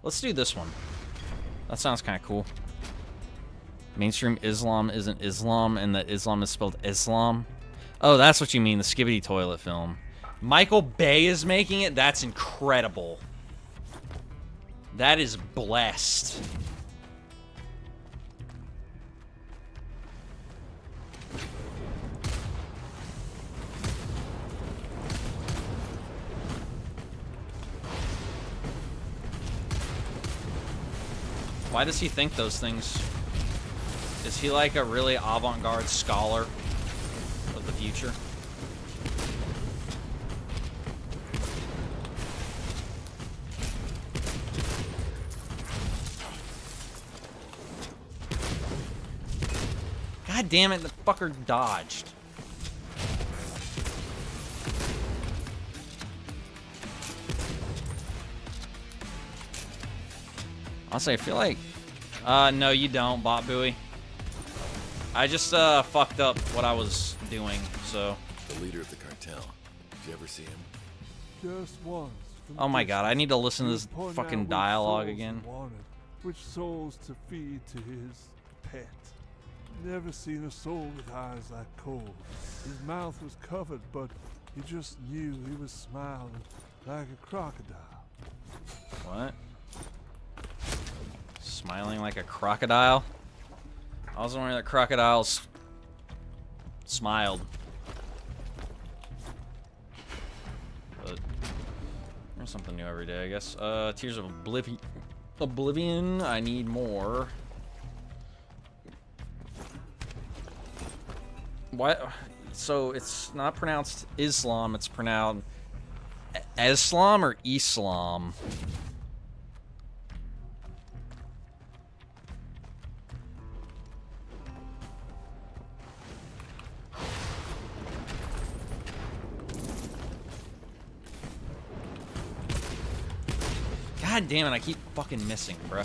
Let's do this one. That sounds kind of cool. Mainstream Islam isn't Islam, and that Islam is spelled Islam. Oh, that's what you mean, the Skibbity Toilet film. Michael Bay is making it? That's incredible. That is blessed. Why does he think those things? Is he like a really avant-garde scholar of the future? God damn it, the fucker dodged. Honestly, I feel like... no, you don't, Bot Buoy. I just, fucked up what I was doing, so... The leader of the cartel. Did you ever see him? Just once. Oh my god, I need to listen to this fucking dialogue again. Which souls to feed to his pet. Never seen a soul with eyes like coal. His mouth was covered, but he just knew he was smiling like a crocodile. What? Smiling like a crocodile? I was wondering that crocodiles smiled. But there's something new every day, I guess. Tears of Oblivion. I need more. What? So it's not pronounced Islam, it's pronounced Islam or Islam? God damn it, I keep fucking missing, bruh.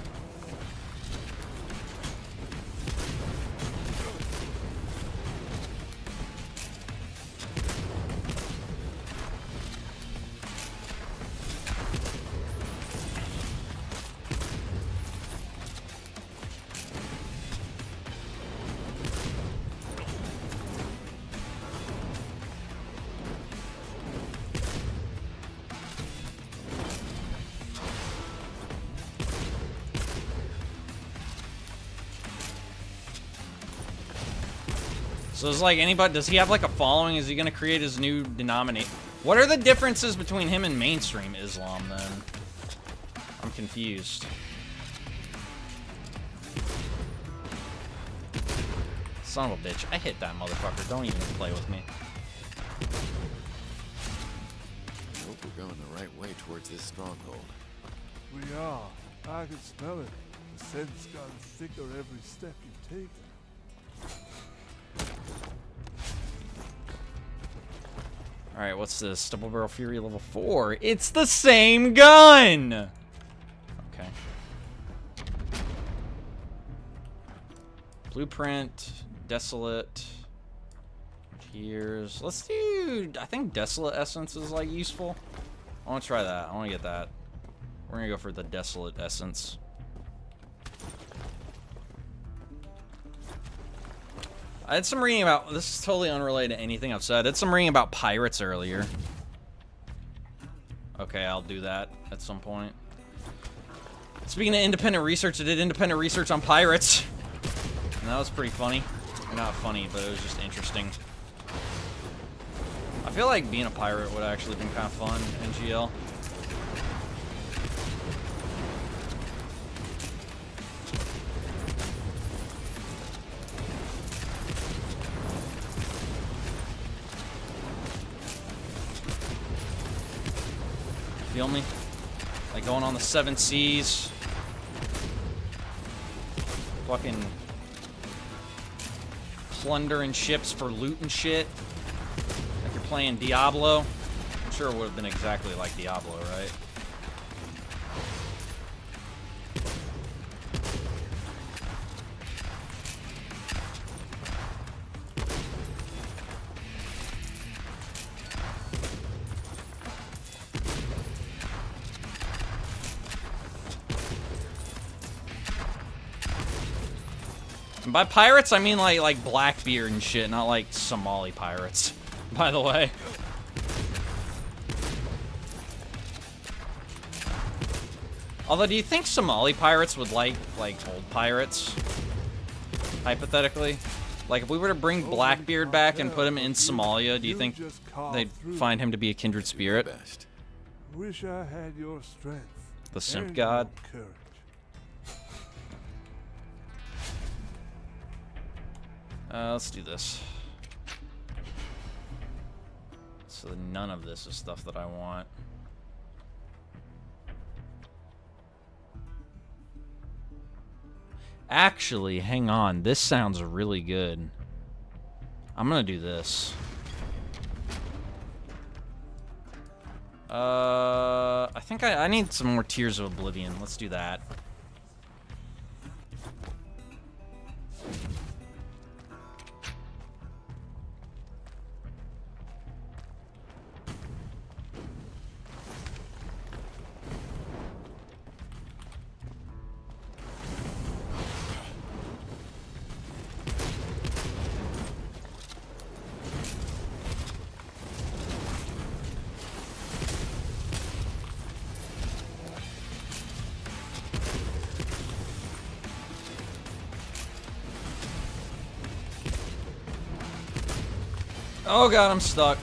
So it's like anybody, does he have like a following? Is he gonna create his new denomination? What are the differences between him and mainstream Islam then? I'm confused. Son of a bitch, I hit that motherfucker. Don't even play with me. I hope we're going the right way towards this stronghold. We are. I can smell it. The scent's gotten thicker every step you've taken. Alright, what's this? Double Barrel Fury level 4. It's the same gun! Okay. Blueprint, Desolate. Tears. Let's do... I think Desolate Essence is, like, useful. I want to try that. I want to get that. We're going to go for the Desolate Essence. I had some reading about, this is totally unrelated to anything I've said. I had some reading about pirates earlier. Okay, I'll do that at some point. Speaking of independent research, I did independent research on pirates. And that was pretty funny. Not funny, but it was just interesting. I feel like being a pirate would have actually been kind of fun in GL. Feel me? Like going on the 7 seas. Fucking plundering ships for loot and shit. Like you're playing Diablo. I'm sure it would have been exactly like Diablo, right? And by pirates, I mean like Blackbeard and shit, not like Somali pirates, by the way. Although, do you think Somali pirates would like old pirates? Hypothetically? Like, if we were to bring Blackbeard back and put him in Somalia, do you think they'd find him to be a kindred spirit? Wish I had your strength. The simp and god? your courage. Let's do this. So none of this is stuff that I want. Actually, hang on. This sounds really good. I'm gonna do this. I think I need some more Tears of Oblivion. Let's do that. Oh god, I'm stuck.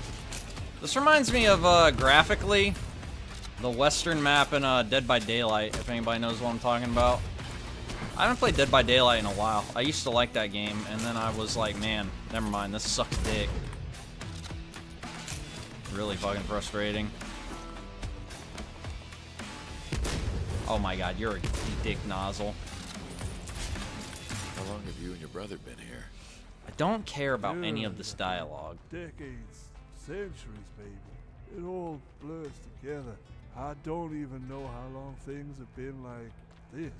This reminds me of, graphically, the western map in, Dead by Daylight, if anybody knows what I'm talking about. I haven't played Dead by Daylight in a while. I used to like that game, and then I was like, man, never mind, this sucks dick. Really fucking frustrating. Oh my god, you're a dick nozzle. How long have you and your brother been here? I don't care about any of this dialogue. Decades, centuries, baby. It all blurs together. I don't even know how long things have been like this.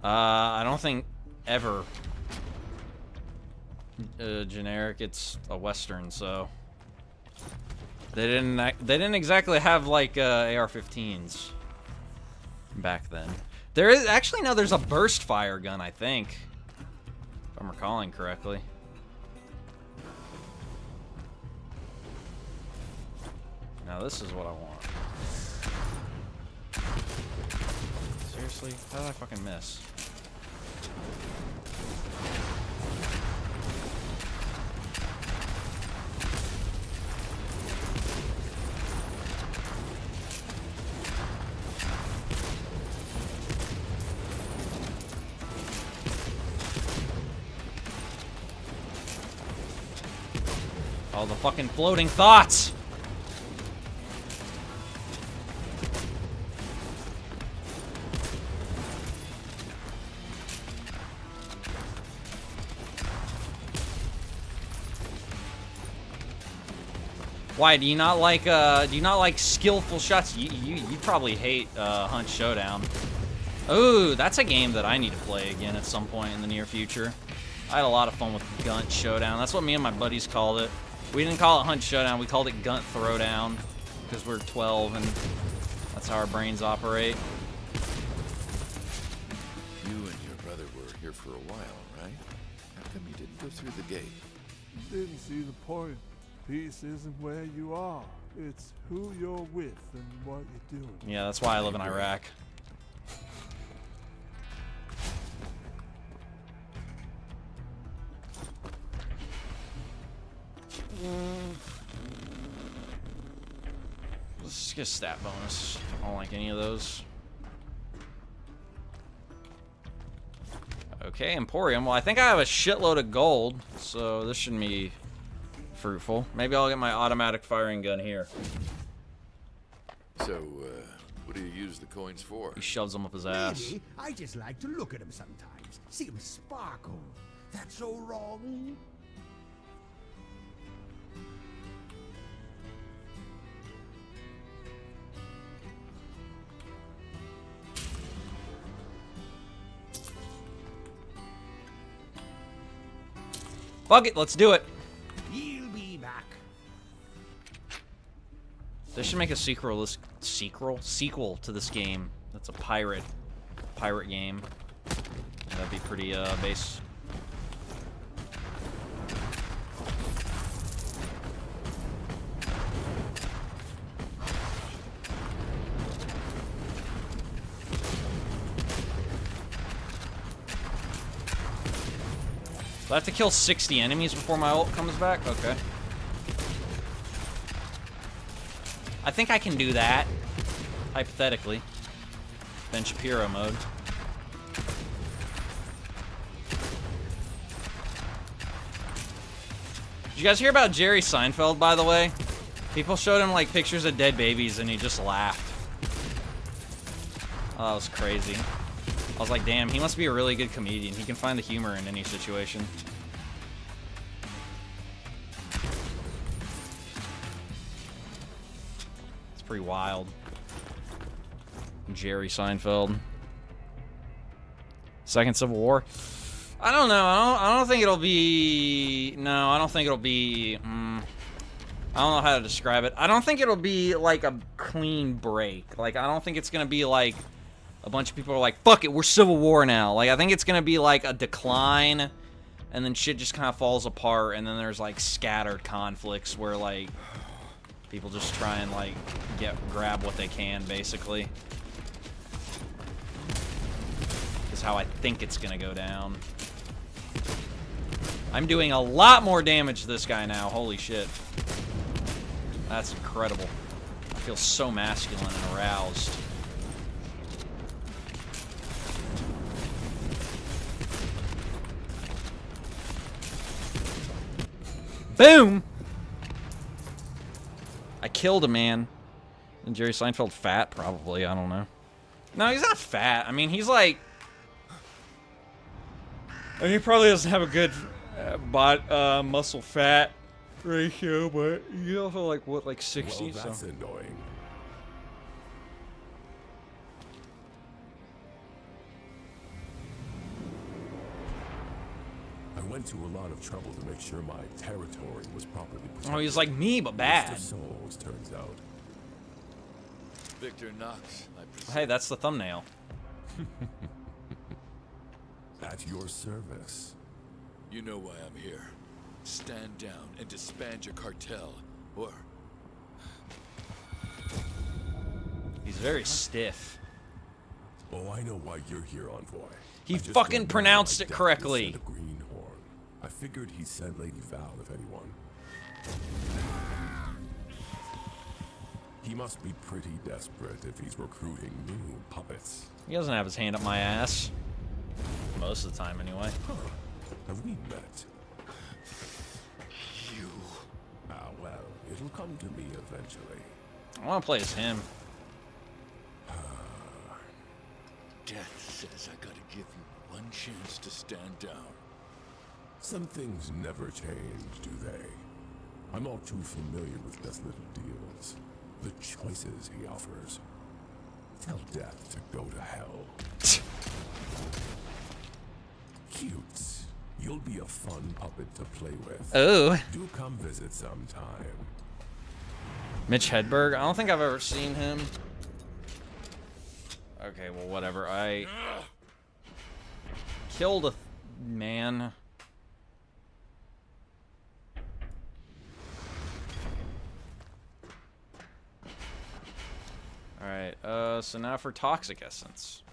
I don't think ever generic. It's a western, so they didn't exactly have like AR-15s back then. There is actually no. There's a burst fire gun, I think, if I'm recalling correctly. Now this is what I want. Seriously? How did I fucking miss? All the fucking floating thoughts! Why do you not like skillful shots? You probably hate Hunt Showdown. Ooh, that's a game that I need to play again at some point in the near future. I had a lot of fun with Gunt Showdown. That's what me and my buddies called it. We didn't call it Hunt Showdown, we called it Gunt Throwdown. because we're 12 and that's how our brains operate. You and your brother were here for a while, right? How come you didn't go through the gate? Didn't see the point. Peace isn't where you are. It's who you're with and what you're doing. Yeah, that's why I live in Iraq. Let's get a stat bonus. I don't like any of those. Okay, Emporium. Well, I think I have a shitload of gold, so this shouldn't be fruitful. Maybe I'll get my automatic firing gun here. So, what do you use the coins for? He shoves them up his ass. Really, I just like to look at them sometimes. See them sparkle. That's so wrong. Fuck it, let's do it. He'll be back. They should make a sequel to this game. That's a pirate game. That'd be pretty base. Do I have to kill 60 enemies before my ult comes back? Okay. I think I can do that. Hypothetically. Ben Shapiro mode. Did you guys hear about Jerry Seinfeld, by the way? People showed him, like, pictures of dead babies, and he just laughed. Oh, that was crazy. I was like, damn, he must be a really good comedian. He can find the humor in any situation. It's pretty wild. Jerry Seinfeld. Second Civil War. I don't know. I don't think it'll be... No, I don't think it'll be... I don't know how to describe it. I don't think it'll be, like, a clean break. Like, I don't think it's gonna be, like... A bunch of people are like, fuck it, we're Civil War now. Like, I think it's gonna be like a decline, and then shit just kind of falls apart, and then there's like scattered conflicts where like people just try and like grab what they can, basically. Is how I think it's gonna go down. I'm doing a lot more damage to this guy now. Holy shit. That's incredible. I feel so masculine and aroused. Boom! I killed a man. And Jerry Seinfeld fat? Probably. I don't know. No, he's not fat. I mean, he's like... I mean, he probably doesn't have a good muscle fat ratio, but he's also like, what, like 60? Well, that's so. annoying. I went to a lot of trouble to make sure my territory was properly protected. Oh, he's like me, but bad. Mr. Souls, turns out. Victor Knox, I presume. Hey, that's the thumbnail. At your service. You know why I'm here. Stand down and disband your cartel, or... He's very stiff. Oh, I know why you're here, Envoy. He I just fucking don't know pronounced why it Death correctly. sent a greenhorn. I figured he sent Lady Val, if anyone. He must be pretty desperate if he's recruiting new puppets. He doesn't have his hand up my ass. Most of the time, anyway. Huh. Have we met? You... Ah, well, it'll come to me eventually. I want to play as him. Death says I gotta give you one chance to stand down. Some things never change, do they? I'm all too familiar with Death's little deals. The choices he offers. Tell Death to go to hell. Cute. You'll be a fun puppet to play with. Oh. Do come visit sometime. Mitch Hedberg? I don't think I've ever seen him. Okay, well, whatever. I killed a man. Alright, so now for Toxic Essence.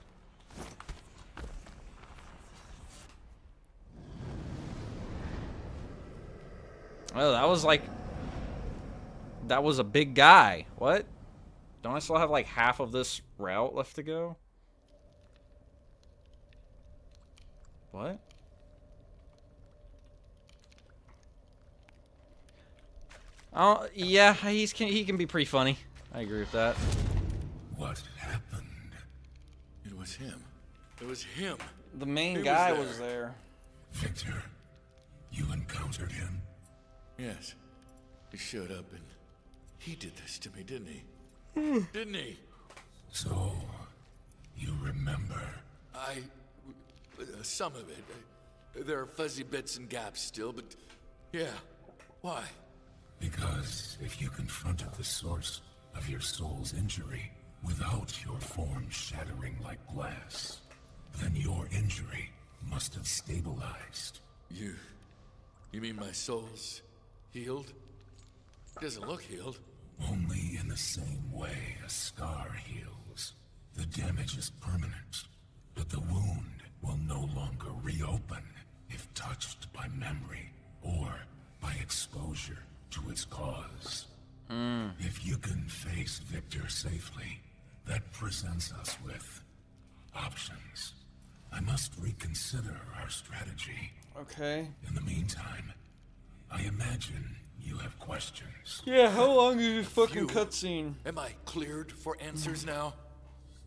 Oh, that was like... That was a big guy. What? Don't I still have like half of this route left to go? What? Oh, yeah, he can be pretty funny. I agree with that. What happened? It was him. It was him. The main He guy was was there. Victor, you encountered him? Yes. He showed up and he did this to me, didn't he? Didn't he? So, you remember? Some of it. There are fuzzy bits and gaps still, but yeah. Why? Because if you confronted the source of your soul's injury without your form shattering like glass, then your injury must have stabilized. You mean my soul's healed? It doesn't look healed. Only in the same way a scar heals. The damage is permanent, but the wound will no longer reopen if touched by memory or by exposure to its cause. If you can face Victor safely, that presents us with options. I must reconsider our strategy. Okay. In the meantime, I imagine you have questions. Yeah, how long is this fucking cutscene? Am I cleared for answers now?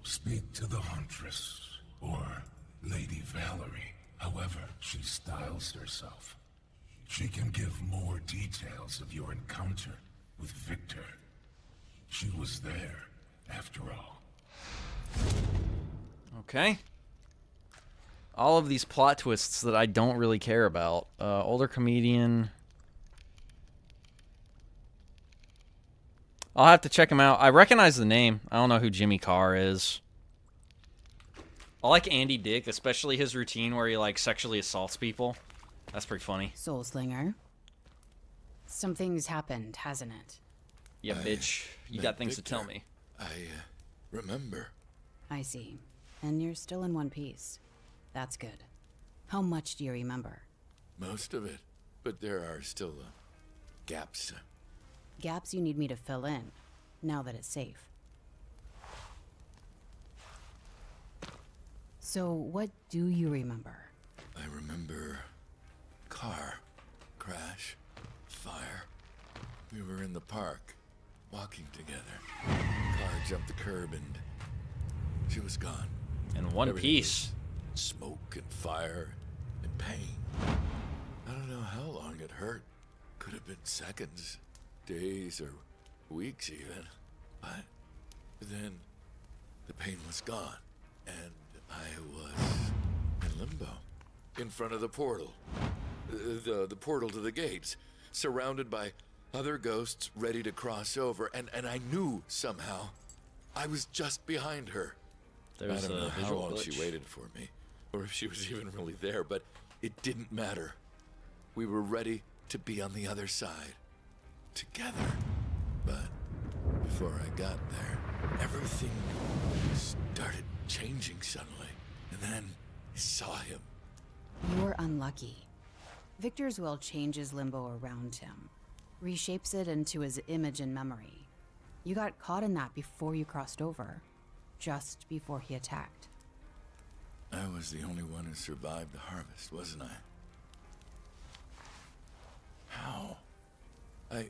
Speak to the Huntress, or Lady Valerie, however she styles herself. She can give more details of your encounter with Victor. She was there, after all. Okay. All of these plot twists that I don't really care about. Older comedian. I'll have to check him out. I recognize the name. I don't know who Jimmy Carr is. I like Andy Dick, especially his routine where he like sexually assaults people. That's pretty funny. Soulslinger. Something's happened, hasn't it? Yeah, bitch. You got things to tell me. I remember. I see. And you're still in one piece. That's good. How much do you remember? Most of it. But there are still gaps. Gaps you need me to fill in, now that it's safe. So, what do you remember? I remember car crash, fire. We were in the park, walking together. Car jumped the curb and she was gone. In one Everything piece. was smoke and fire and pain. I don't know how long it hurt. Could have been seconds, days, or weeks even. But then the pain was gone and I was in limbo. In front of the portal. The portal to the gates. Surrounded by other ghosts ready to cross over. And I knew somehow I was just behind her. I There's don't know a how visual long glitch. she waited for me. Or if she was even really there. But it didn't matter. We were ready to be on the other side. Together. But before I got there, everything started changing suddenly. And then I saw him. You're unlucky. Victor's will changes limbo around him, reshapes it into his image and memory. You got caught in that before you crossed over, just before he attacked. I was the only one who survived the harvest, wasn't I? How? I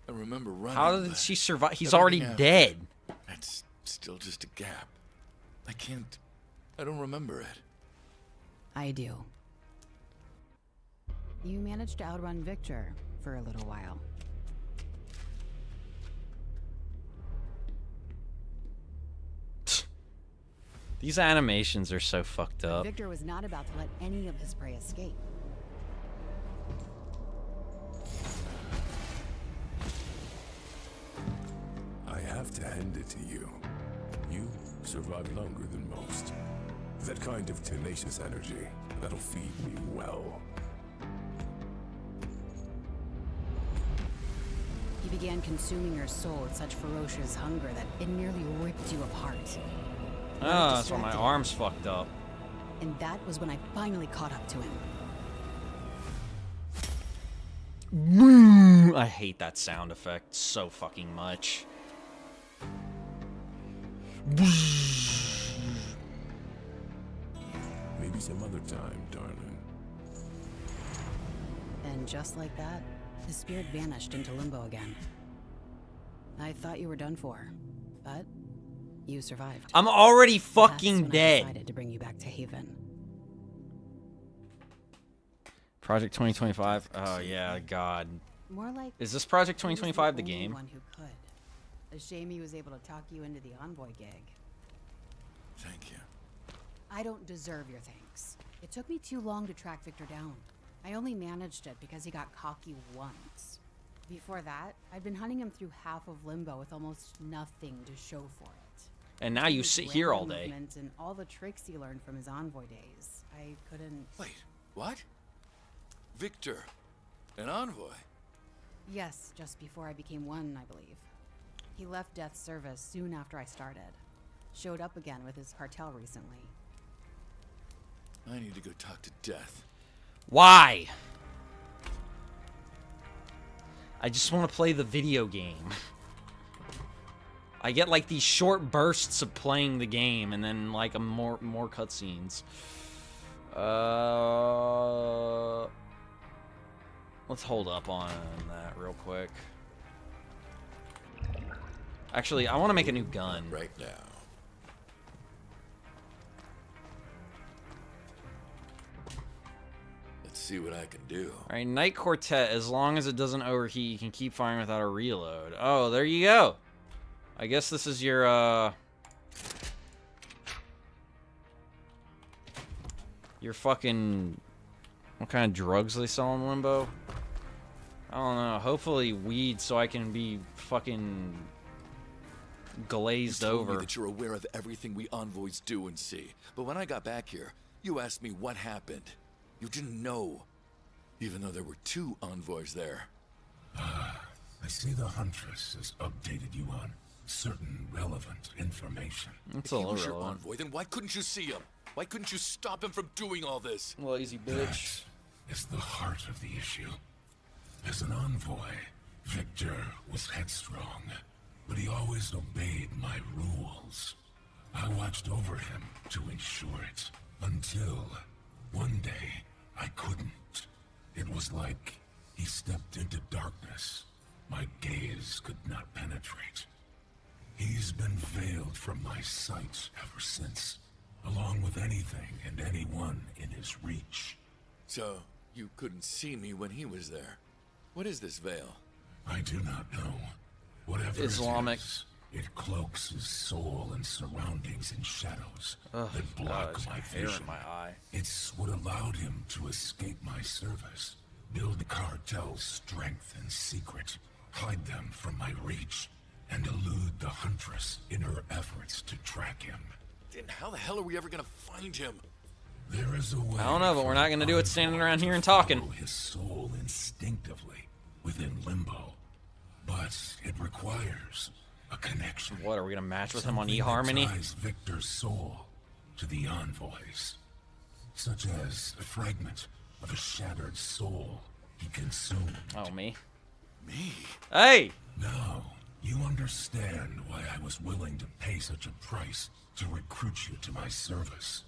remember running. How did but she survive? He's everything already after, dead. That's still just a gap. I don't remember it. I do. You managed to outrun Victor for a little while. These animations are so fucked up. Victor was not about to let any of his prey escape. enough to hand it to you. You survive longer than most. That kind of tenacious energy, that'll feed me well. He began consuming your soul with such ferocious hunger that it nearly ripped you apart. Oh, that's why my arm's fucked up. And that was when I finally caught up to him. I hate that sound effect so fucking much. Maybe some other time, darling. And just like that, his spirit vanished into limbo again. I thought you were done for, but you survived. I'm already That's fucking when I dead. decided to bring you back to Haven. Project 2025. Oh yeah, God. More like Is this Project he was 2025 the only game? One who could. A shame he was able to talk you into the Envoy gig. Thank you. I don't deserve your thanks. It took me too long to track Victor down. I only managed it because he got cocky once. Before that, I'd been hunting him through half of Limbo with almost nothing to show for it. And now you His sit here all random day. movements and all the tricks he learned from his Envoy days. I couldn't... Wait, what? Victor, an envoy? Yes, just before I became one, I believe. He left Death's service soon after I started. Showed up again with his cartel recently. I need to go talk to Death. Why? I just want to play the video game. I get like these short bursts of playing the game and then like a more cutscenes. Let's hold up on that real quick. Actually, I want to make a new gun. Right now. Let's see what I can do. Alright, Night Quartet, as long as it doesn't overheat, you can keep firing without a reload. Oh, there you go. I guess this is your fucking... What kind of drugs they sell in Limbo? I don't know. Hopefully weed so I can be fucking glazed You told over. me that you're aware of everything we envoys do and see. But when I got back here, you asked me what happened. You didn't know. Even though there were 2 envoys there. I see the Huntress has updated you on certain relevant information. That's If a he little was your relevant. envoy, then why couldn't you see him? Why couldn't you stop him from doing all this? Lazy bitch. That is the heart of the issue. As an envoy, Victor was headstrong, but he always obeyed my rules. I watched over him to ensure it, until one day I couldn't. It was like he stepped into darkness my gaze could not penetrate. He's been veiled from my sight ever since, along with anything and anyone in his reach. So, you couldn't see me when he was there. What is this veil? I do not know. Whatever Islamic. it is, it cloaks his soul and surroundings in shadows that block God, my hair in vision. my eye. It's what allowed him to escape my service, build the cartel's strength and secret, hide them from my reach, and elude the Huntress in her efforts to track him. Then how the hell are we ever gonna find him? There is a way. I don't know, but we're not gonna do it standing around here and talking. Follow his soul instinctively within Limbo, but it requires a connection. What, are we gonna match with him on Something that eHarmony? ties Victor's soul to the envoys, such as a fragment of a shattered soul he consumed. Oh, me? Me? Hey! Now, you understand why I was willing to pay such a price to recruit you to my service.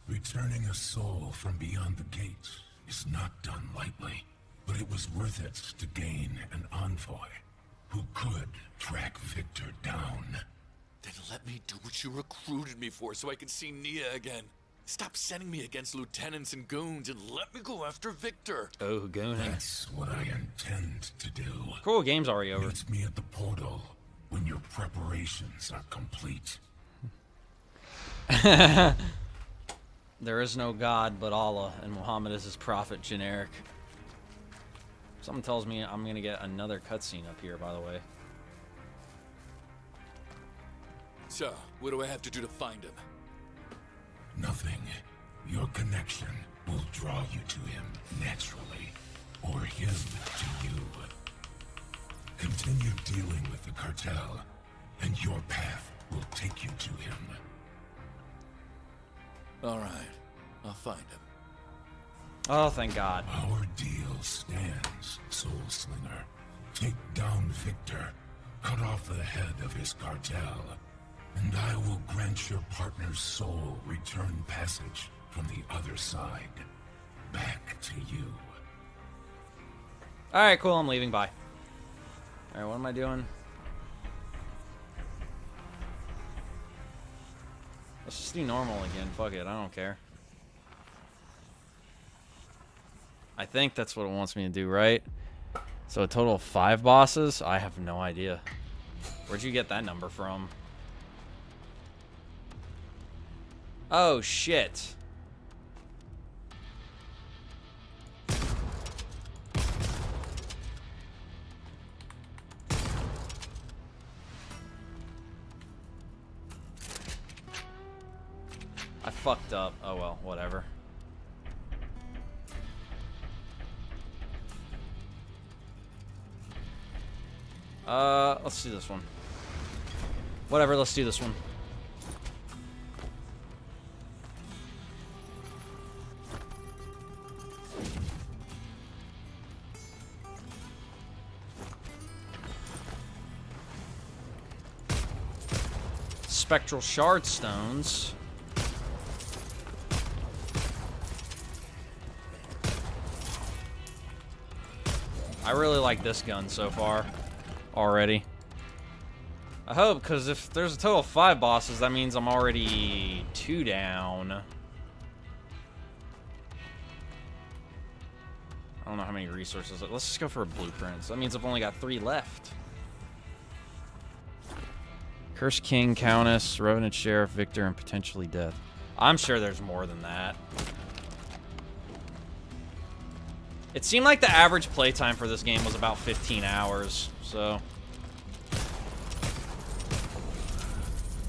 Returning a soul from beyond the gate is not done lightly, but it was worth it to gain an envoy who could track Victor down. Then let me do what you recruited me for so I can see Nia again. Stop sending me against lieutenants and goons and let me go after Victor. Oh, Goonin. That's what I intend to do. Cool, game's already over. Meet me at the portal when your preparations are complete. There is no God but Allah, and Muhammad is his prophet, generic. Something tells me I'm gonna get another cutscene up here, by the way. So, what do I have to do to find him? Nothing. Your connection will draw you to him naturally, or him to you. Continue dealing with the cartel, and your path will take you to him. All right, I'll find him. Oh, thank God. Our deal stands, Soulslinger. Take down Victor, cut off the head of his cartel, and I will grant your partner's soul return passage from the other side, back to you. Alright, cool, I'm leaving, bye. Alright, what am I doing? Let's just do normal again, fuck it, I don't care. I think that's what it wants me to do, right? So a total of 5 bosses? I have no idea. Where'd you get that number from? Oh, shit. I fucked up. Oh well, whatever. Let's do this one. Whatever, let's do this one. Spectral shard stones. I really like this gun so far already. I hope, because if there's a total of 5 bosses, that means I'm already 2 down. I don't know how many resources. Let's just go for a blueprint. So that means I've only got 3 left. Cursed King, Countess, Revenant Sheriff, Victor, and potentially Death. I'm sure there's more than that. It seemed like the average playtime for this game was about 15 hours, so...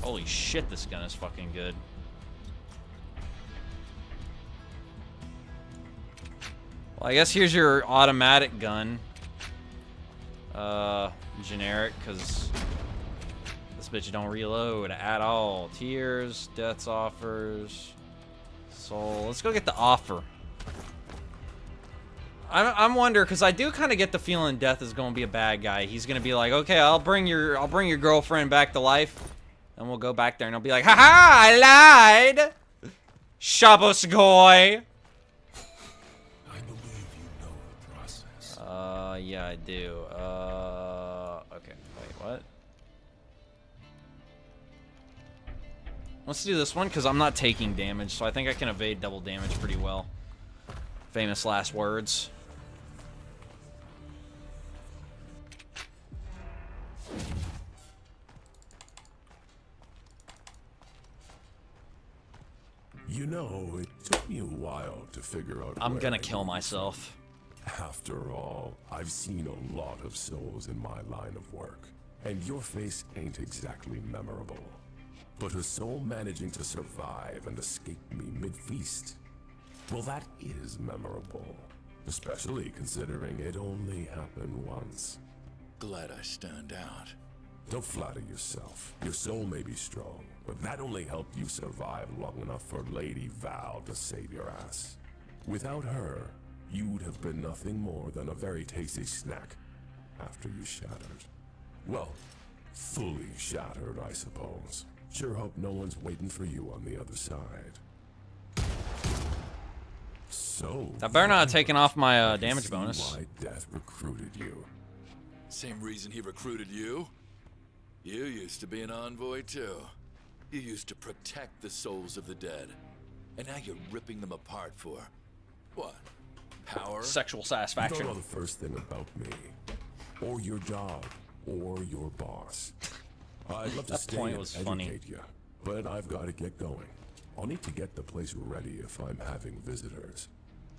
Holy shit, this gun is fucking good. Well, I guess here's your automatic gun. Generic, because this bitch don't reload at all. Tears, deaths offers, soul. Let's go get the offer. I'm wondering, because I do kind of get the feeling Death is going to be a bad guy. He's going to be like, okay, I'll bring your girlfriend back to life. And we'll go back there and I'll be like, haha, I lied! Shabbos goy! I believe you know the process. Yeah, I do. Okay, wait, what? Let's do this one, because I'm not taking damage, so I think I can evade double damage pretty well. Famous last words. You know, it took me a while to figure out. I'm gonna kill myself. After all, I've seen a lot of souls in my line of work, and your face ain't exactly memorable. But a soul managing to survive and escape me mid-feast, well, that is memorable. Especially considering it only happened once. Glad I stand out. Don't flatter yourself. Your soul may be strong, but that only helped you survive long enough for Lady Val to save your ass. Without her, you'd have been nothing more than a very tasty snack after you shattered. Well, fully shattered, I suppose. Sure hope no one's waiting for you on the other side. So, I better not have taken off my damage bonus. Why Death recruited you. Same reason he recruited you? You used to be an envoy too. You used to protect the souls of the dead. And now you're ripping them apart for... what? Power? Sexual You satisfaction. don't know the first thing about me, or your job, or your boss. I'd love to That stay point and was educate funny. you, but I've got to get going. I'll need to get the place ready if I'm having visitors.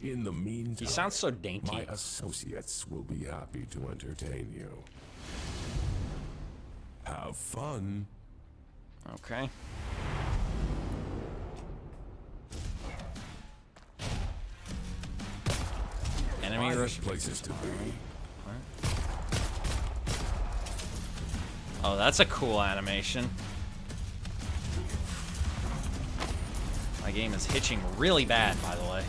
In the meantime, He sounds so dainty. my associates will be happy to entertain you. Have fun. Okay. Enemy rush. Places to be. Oh, that's a cool animation. My game is hitching really bad, by the way.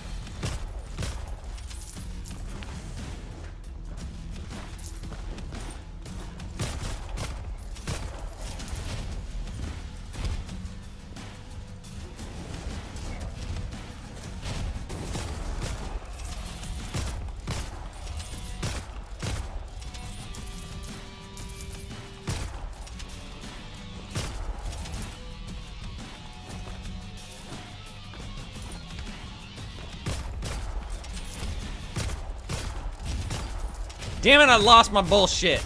Damn it, I lost my bullshit.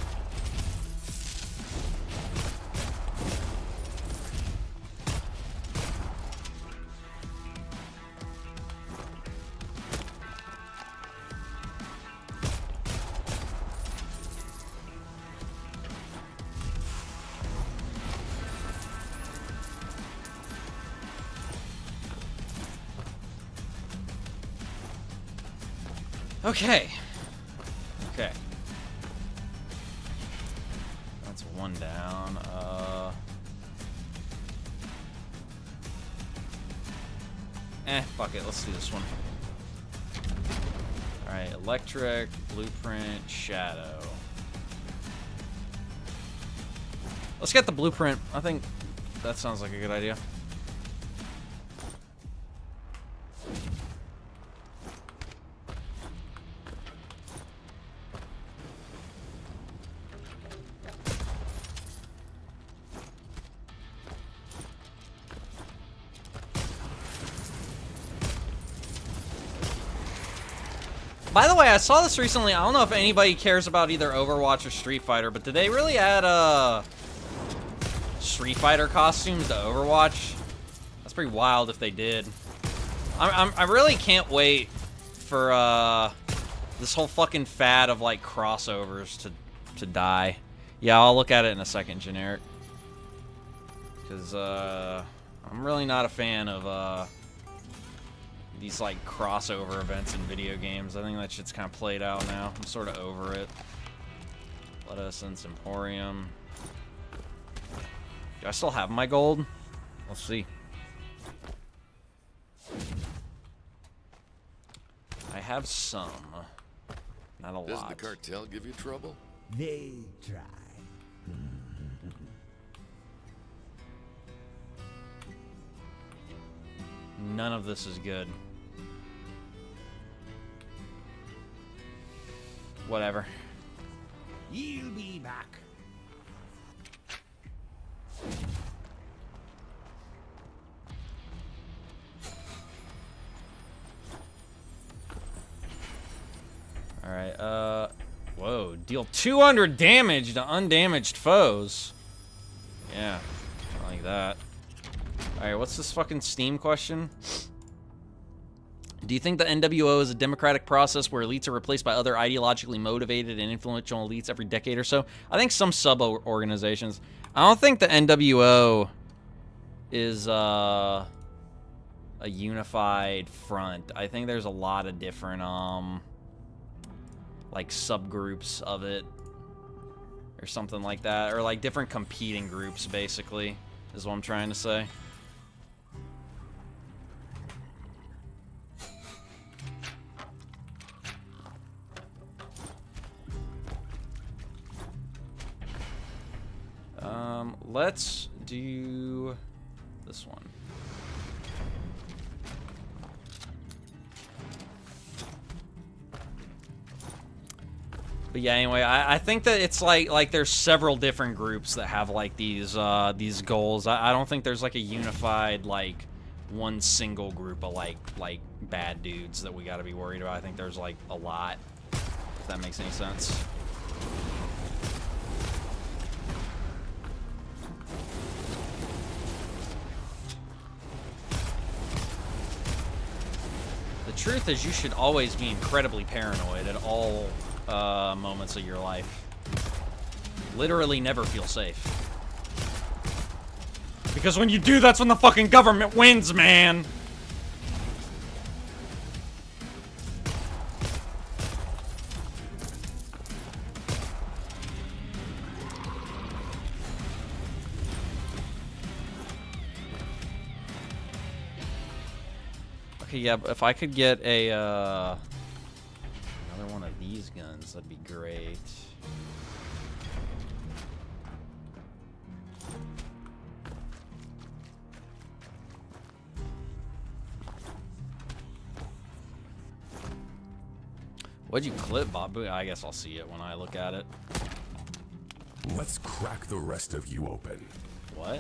Okay. Okay. That's one down. Fuck it. Let's do this one. Alright, electric, blueprint, shadow. Let's get the blueprint. I think that sounds like a good idea. By the way, I saw this recently. I don't know if anybody cares about either Overwatch or Street Fighter, but did they really add Street Fighter costumes to Overwatch? That's pretty wild if they did. I really can't wait for this whole fucking fad of like crossovers to die. Yeah, I'll look at it in a second, generic. Because I'm really not a fan of these like crossover events in video games. I think that shit's kind of played out now. I'm sort of over it. Blood Essence, Emporium. Do I still have my gold? Let's see. I have some. Not a lot. Does the cartel give you trouble? They try. None of this is good. Whatever. You'll be back. Alright, whoa. Deal 200 damage to undamaged foes. Yeah, I like that. Alright, what's this fucking Steam question? Do you think the NWO is a democratic process where elites are replaced by other ideologically motivated and influential elites every decade or so? I think some sub-organizations. I don't think the NWO is a unified front. I think there's a lot of different like subgroups of it or something like that, or like different competing groups basically is what I'm trying to say. Let's do this one. But yeah, anyway, I think that it's like there's several different groups that have like these goals. I don't think there's like a unified like one single group of like bad dudes that we got to be worried about. I think there's like a lot, if that makes any sense. The truth is, you should always be incredibly paranoid at all moments of your life. Literally never feel safe. Because when you do, that's when the fucking government wins, man. Okay, yeah, but if I could get a, another one of these guns, that'd be great. What'd you clip, Babu? I guess I'll see it when I look at it. Let's crack the rest of you open. What?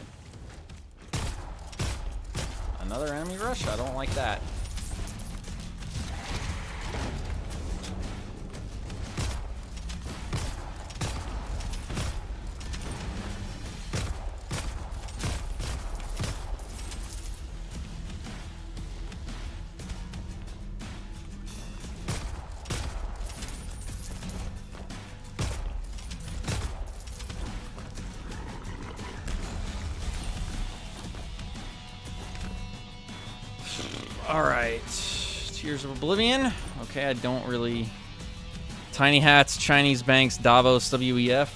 Another enemy rush? I don't like that. Alright. Tears of Oblivion. Okay, I don't really... Tiny Hats, Chinese Banks, Davos, WEF.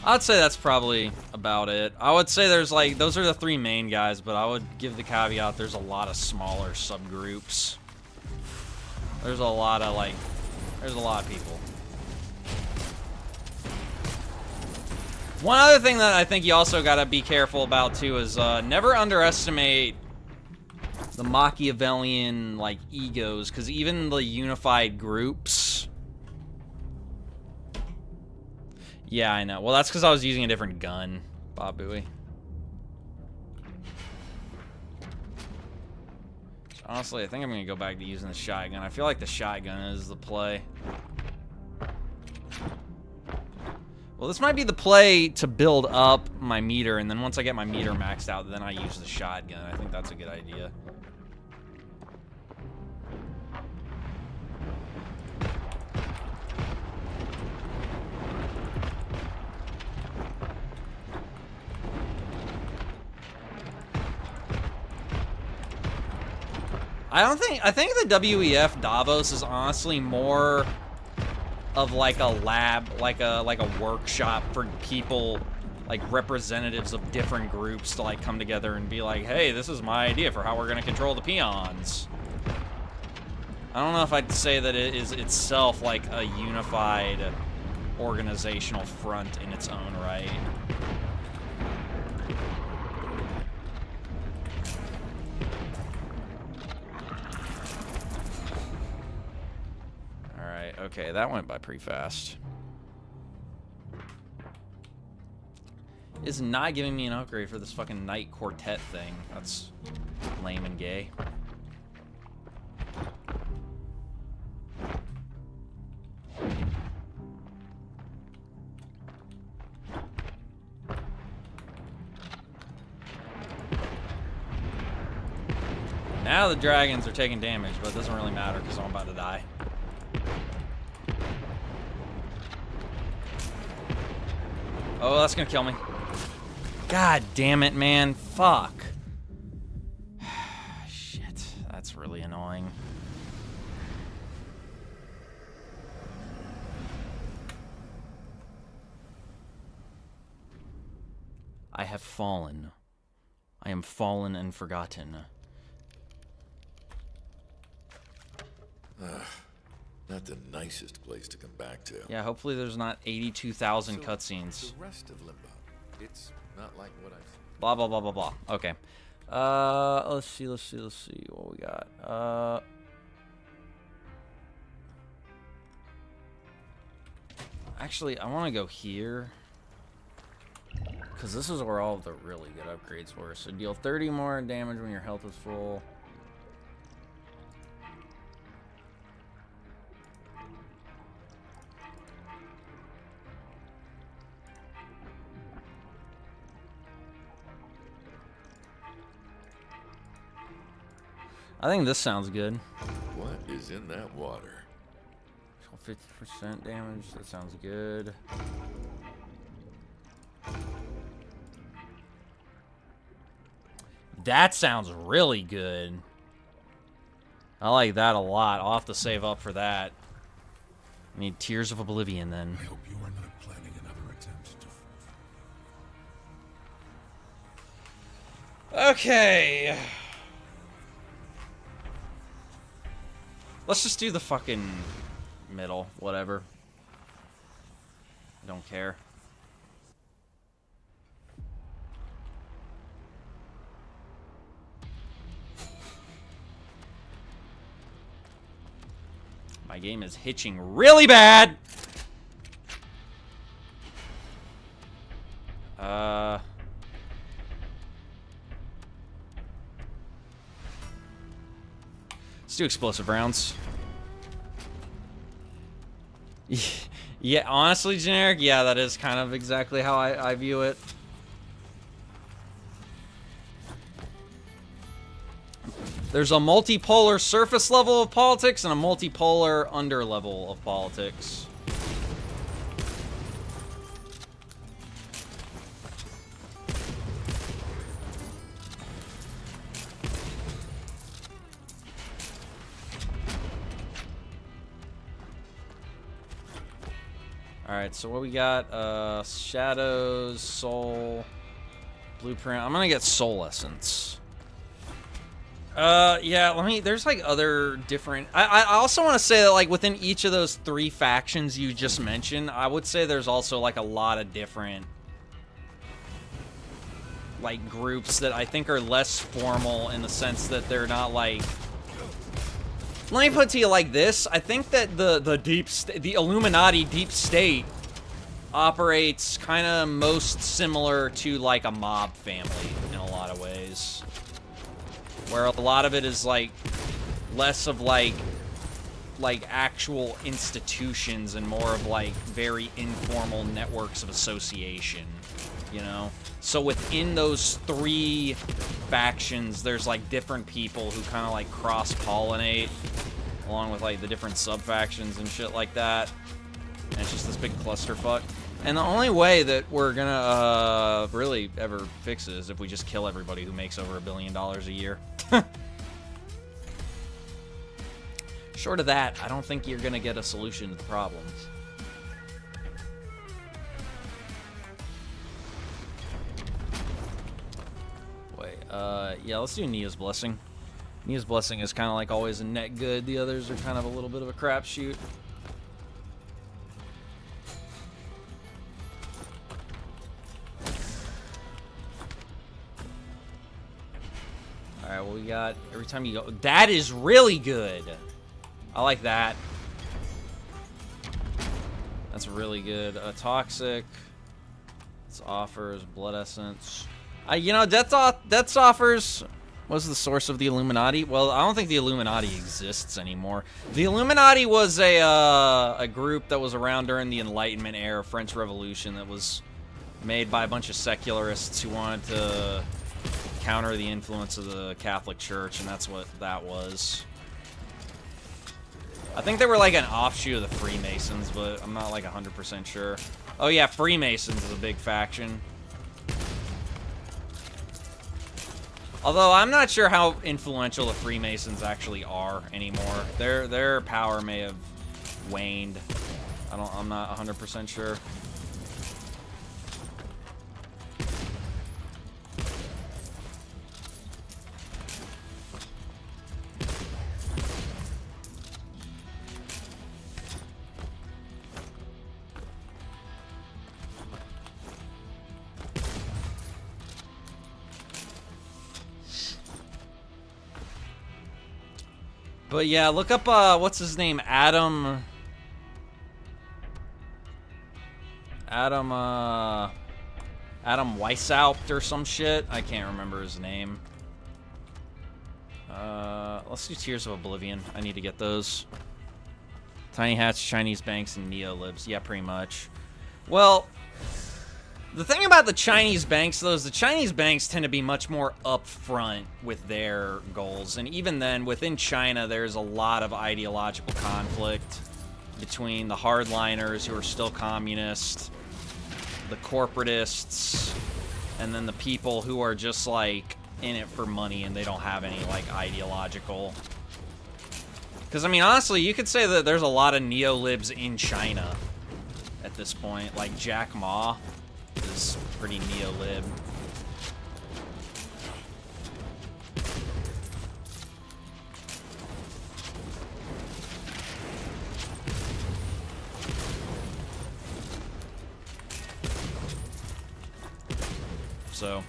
I'd say that's probably about it. I would say there's like... Those are the three main guys, but I would give the caveat there's a lot of smaller subgroups. There's a lot of, like... There's a lot of people. One other thing that I think you also gotta be careful about too is never underestimate the Machiavellian like egos, because even the unified groups. Yeah, I know. Well, that's because I was using a different gun, Bob Bowie. Honestly, I think I'm gonna go back to using the shotgun. I feel like the shotgun is the play. Well, this might be the play to build up my meter, and then once I get my meter maxed out, then I use the shotgun. I think that's a good idea. I think the WEF Davos is honestly more of like a lab, like a workshop for people, like representatives of different groups to like come together and be like, hey, this is my idea for how we're gonna control the peons. I don't know if I'd say that it is itself like a unified organizational front in its own right. Okay, that went by pretty fast. It's not giving me an upgrade for this fucking Knight Quartet thing. That's lame and gay. Now the dragons are taking damage, but it doesn't really matter because I'm about to die. Oh, that's gonna kill me. God damn it, man. Fuck. Shit, that's really annoying. I have fallen. I am fallen and forgotten. Not the nicest place to come back to. Yeah, hopefully there's not 82,000 cutscenes. The rest of Limbo, it's not like what I've seen. Blah, blah, blah, blah, blah. Okay. Let's see what we got. Actually, I want to go here. Because this is where all of the really good upgrades were. So deal 30 more damage when your health is full. I think this sounds good. What is in that water? 50% damage, that sounds good. That sounds really good. I like that a lot. I'll have to save up for that. I need Tears of Oblivion then. I hope you are not planning another attempt to... Okay. Let's just do the fucking middle, whatever. I don't care. My game is hitching really bad. Let's do explosive rounds. Yeah, honestly, generic. Yeah, that is kind of exactly how I view it. There's a multipolar surface level of politics and a multipolar under level of politics. Alright, so what we got? Shadows, Soul, Blueprint. I'm gonna get Soul Essence. Yeah, there's like other different... I also want to say that like within each of those 3 factions you just mentioned, I would say there's also like a lot of different like groups that I think are less formal in the sense that they're not like... Let me put it to you like this. I think that the Illuminati deep state operates kind of most similar to like a mob family in a lot of ways. Where a lot of it is like less of like actual institutions and more of like very informal networks of association, you know? So within those 3 factions, there's like different people who kind of like cross-pollinate along with like the different sub-factions and shit like that. And it's just this big clusterfuck. And the only way that we're gonna really ever fix it is if we just kill everybody who makes over $1 billion a year. Short of that, I don't think you're gonna get a solution to the problem. Wait, yeah, let's do Nia's Blessing. Nia's Blessing is kind of like always a net good. The others are kind of a little bit of a crapshoot. Alright, well, we got every time you go. That is really good. I like that. That's really good. Toxic. This offers Blood Essence. You know, Death offers was the source of the Illuminati. Well, I don't think the Illuminati exists anymore. The Illuminati was a group that was around during the Enlightenment era, French Revolution, that was made by a bunch of secularists who wanted to counter the influence of the Catholic Church, and that's what that was. I think they were like an offshoot of the Freemasons, but I'm not like 100% sure. Oh yeah, Freemasons is a big faction. Although I'm not sure how influential the Freemasons actually are anymore. Their power may have waned. I'm not 100% sure. But yeah, look up, what's his name? Adam Weishaupt or some shit. I can't remember his name. Let's do Tears of Oblivion. I need to get those. Tiny Hats, Chinese Banks, and Neolibs. Yeah, pretty much. Well, the thing about the Chinese banks, though, is the Chinese banks tend to be much more upfront with their goals. And even then, within China, there's a lot of ideological conflict between the hardliners who are still communist, the corporatists, and then the people who are just, like, in it for money and they don't have any, like, ideological... Because, I mean, honestly, you could say that there's a lot of neo-libs in China at this point. Like, Jack Ma is pretty neo-lib. So...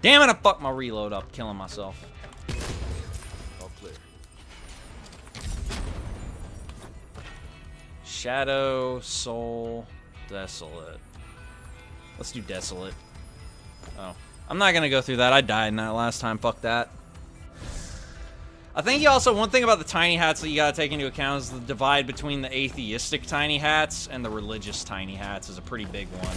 Damn it, I fucked my reload up, killing myself. All clear. Shadow, Soul, Desolate. Let's do Desolate. Oh. I'm not gonna go through that. I died in that last time. Fuck that. I think you also, one thing about the tiny hats that you gotta take into account is the divide between the atheistic tiny hats and the religious tiny hats is a pretty big one.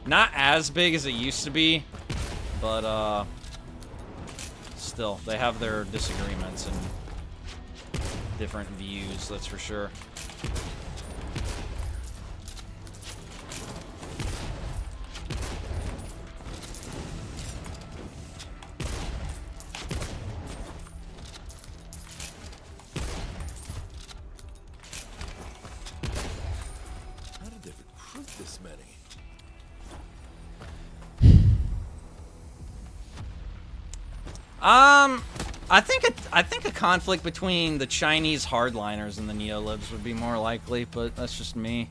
Not as big as it used to be, but still, they have their disagreements and different views, that's for sure. How did they recruit this many? I think a conflict between the Chinese hardliners and the neo-libs would be more likely, but that's just me.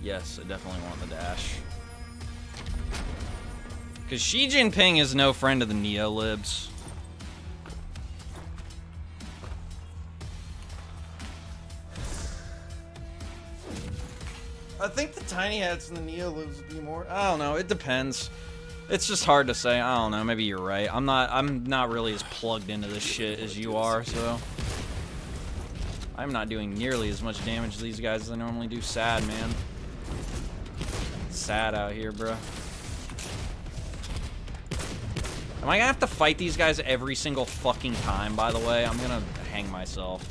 Yes, I definitely want the dash. Because Xi Jinping is no friend of the neo-libs. I think the tiny hats and the neo-libs would be more... I don't know, it depends. It's just hard to say. I don't know, maybe you're right. I'm not really as plugged into this shit as you are, so... I'm not doing nearly as much damage to these guys as I normally do. Sad, man. Sad out here, bro. Am I gonna have to fight these guys every single fucking time, by the way? I'm gonna hang myself.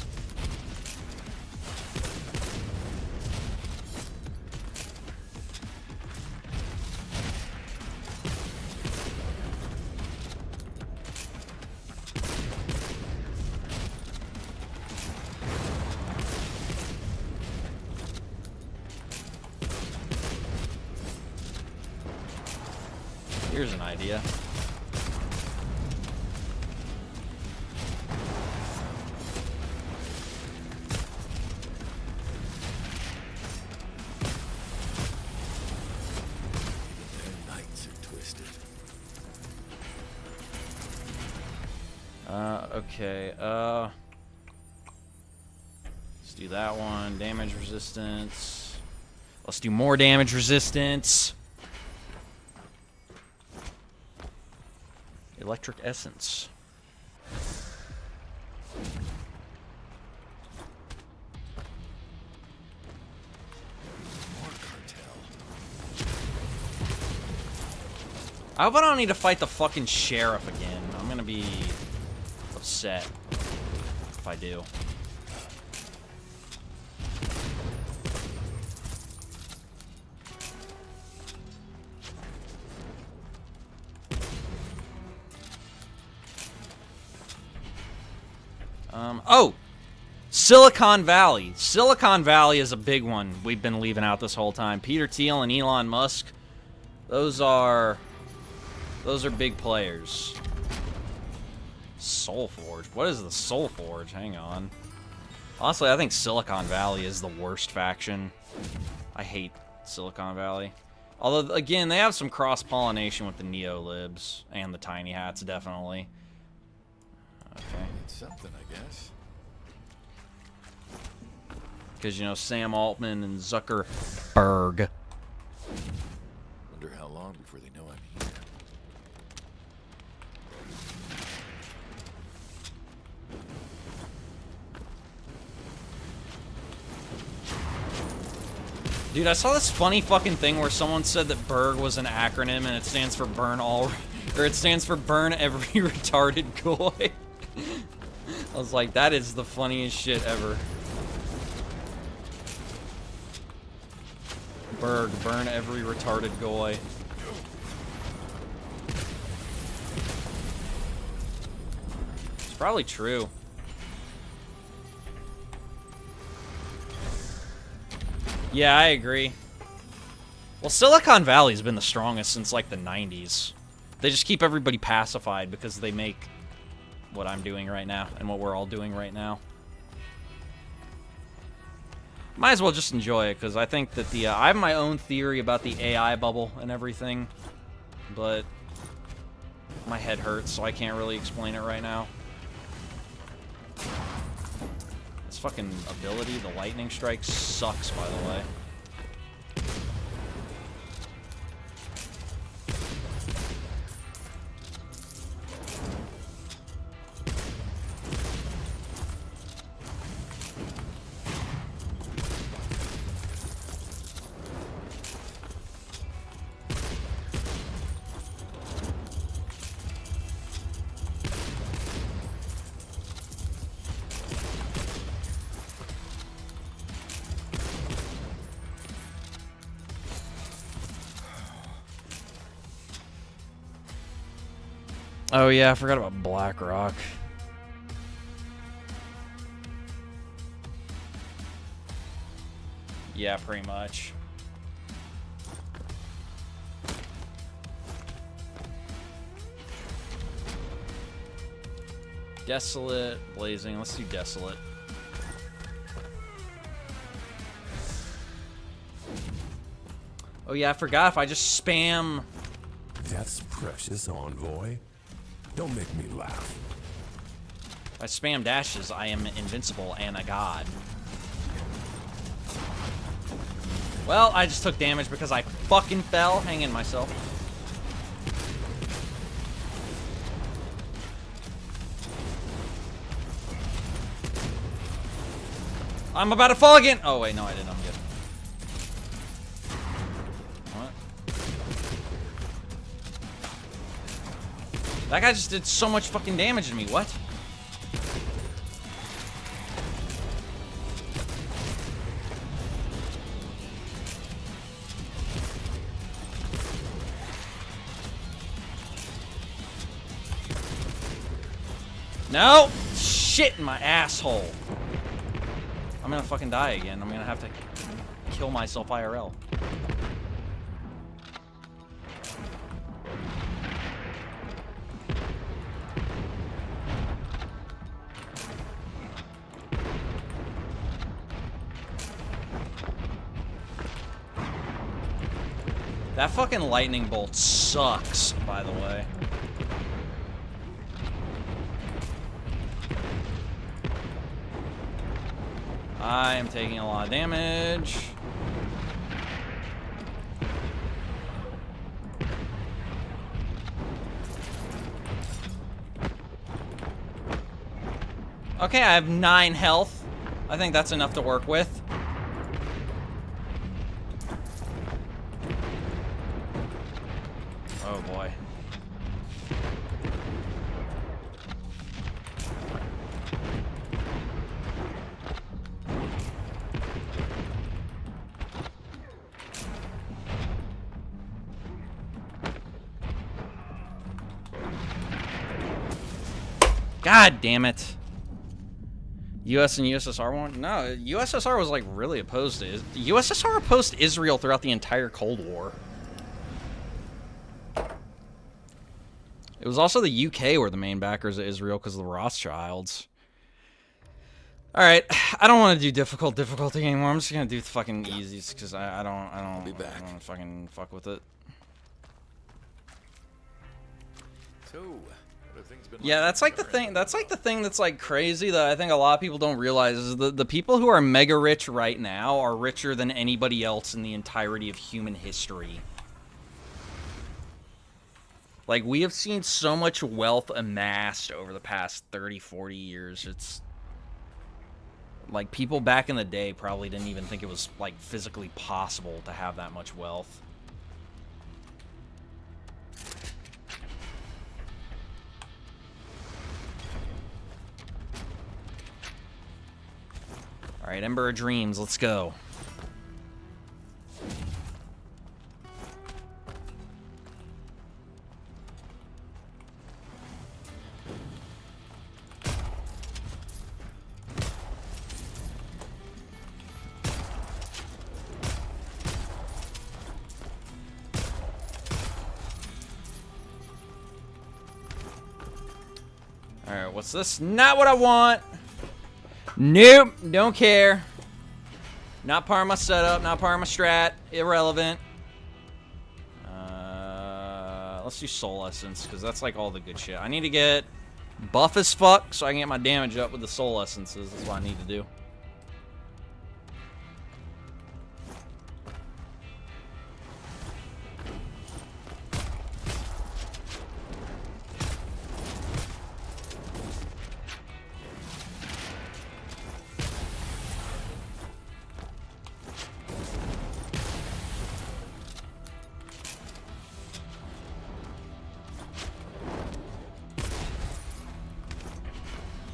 Here's an idea. Their nights are twisted. Okay, let's do that one. Damage resistance. Let's do more damage resistance. Electric Essence. More cartel. I hope I don't need to fight the fucking sheriff again. I'm gonna be upset if I do. Oh! Silicon Valley. Silicon Valley is a big one we've been leaving out this whole time. Peter Thiel and Elon Musk. Those are big players. Soulforge. What is the Soulforge? Hang on. Honestly, I think Silicon Valley is the worst faction. I hate Silicon Valley. Although, again, they have some cross-pollination with the Neo-Libs and the Tiny Hats, definitely. Okay. It's something, I guess. Because, you know, Sam Altman and Zuckerberg. Wonder how long before they know I'm here. Dude, I saw this funny fucking thing where someone said that BERG was an acronym and it stands for Burn All Or it stands for burn every retarded goy. I was like, that is the funniest shit ever. Berg, burn every retarded goy. It's probably true. Yeah, I agree. Well, Silicon Valley's been the strongest since, like, the 90s. They just keep everybody pacified because they make what I'm doing right now and what we're all doing right now. Might as well just enjoy it, because I think that the... I have my own theory about the AI bubble and everything, but my head hurts, so I can't really explain it right now. This fucking ability, the lightning strike, sucks, by the way. Oh yeah, I forgot about BlackRock. Yeah, pretty much. Desolate, blazing. Let's do desolate. Oh yeah, I forgot if I just spam. That's precious, Envoy. Don't make me laugh. If I spam dashes, I am invincible and a god. Well, I just took damage because I fucking fell hanging myself. I'm about to fall again! Oh wait, no I didn't, I'm good. What? That guy just did so much fucking damage to me, what? No! Shit in my asshole. I'm gonna fucking die again. I'm gonna have to kill myself IRL. That fucking lightning bolt sucks, by the way. I am taking a lot of damage. Okay, I have 9 health. I think that's enough to work with. Oh boy. God damn it. US and USSR won't? No, USSR was like really opposed to it. USSR opposed Israel throughout the entire Cold War. It was also the UK were the main backers of Israel because of the Rothschilds. Alright, I don't want to do difficulty anymore. I'm just gonna do the fucking easies because I don't want to fucking fuck with it. So, yeah, that's like the thing. That's like the thing that's like crazy that I think a lot of people don't realize is the people who are mega rich right now are richer than anybody else in the entirety of human history. Like, we have seen so much wealth amassed over the past 30, 40 years. It's like people back in the day probably didn't even think it was like physically possible to have that much wealth. Alright, Ember of Dreams, let's go. Alright, what's this? Not what I want! Nope, don't care. Not part of my setup, not part of my strat. Irrelevant. Let's do Soul Essence, because that's like all the good shit. I need to get buff as fuck so I can get my damage up with the Soul Essences. That's what I need to do.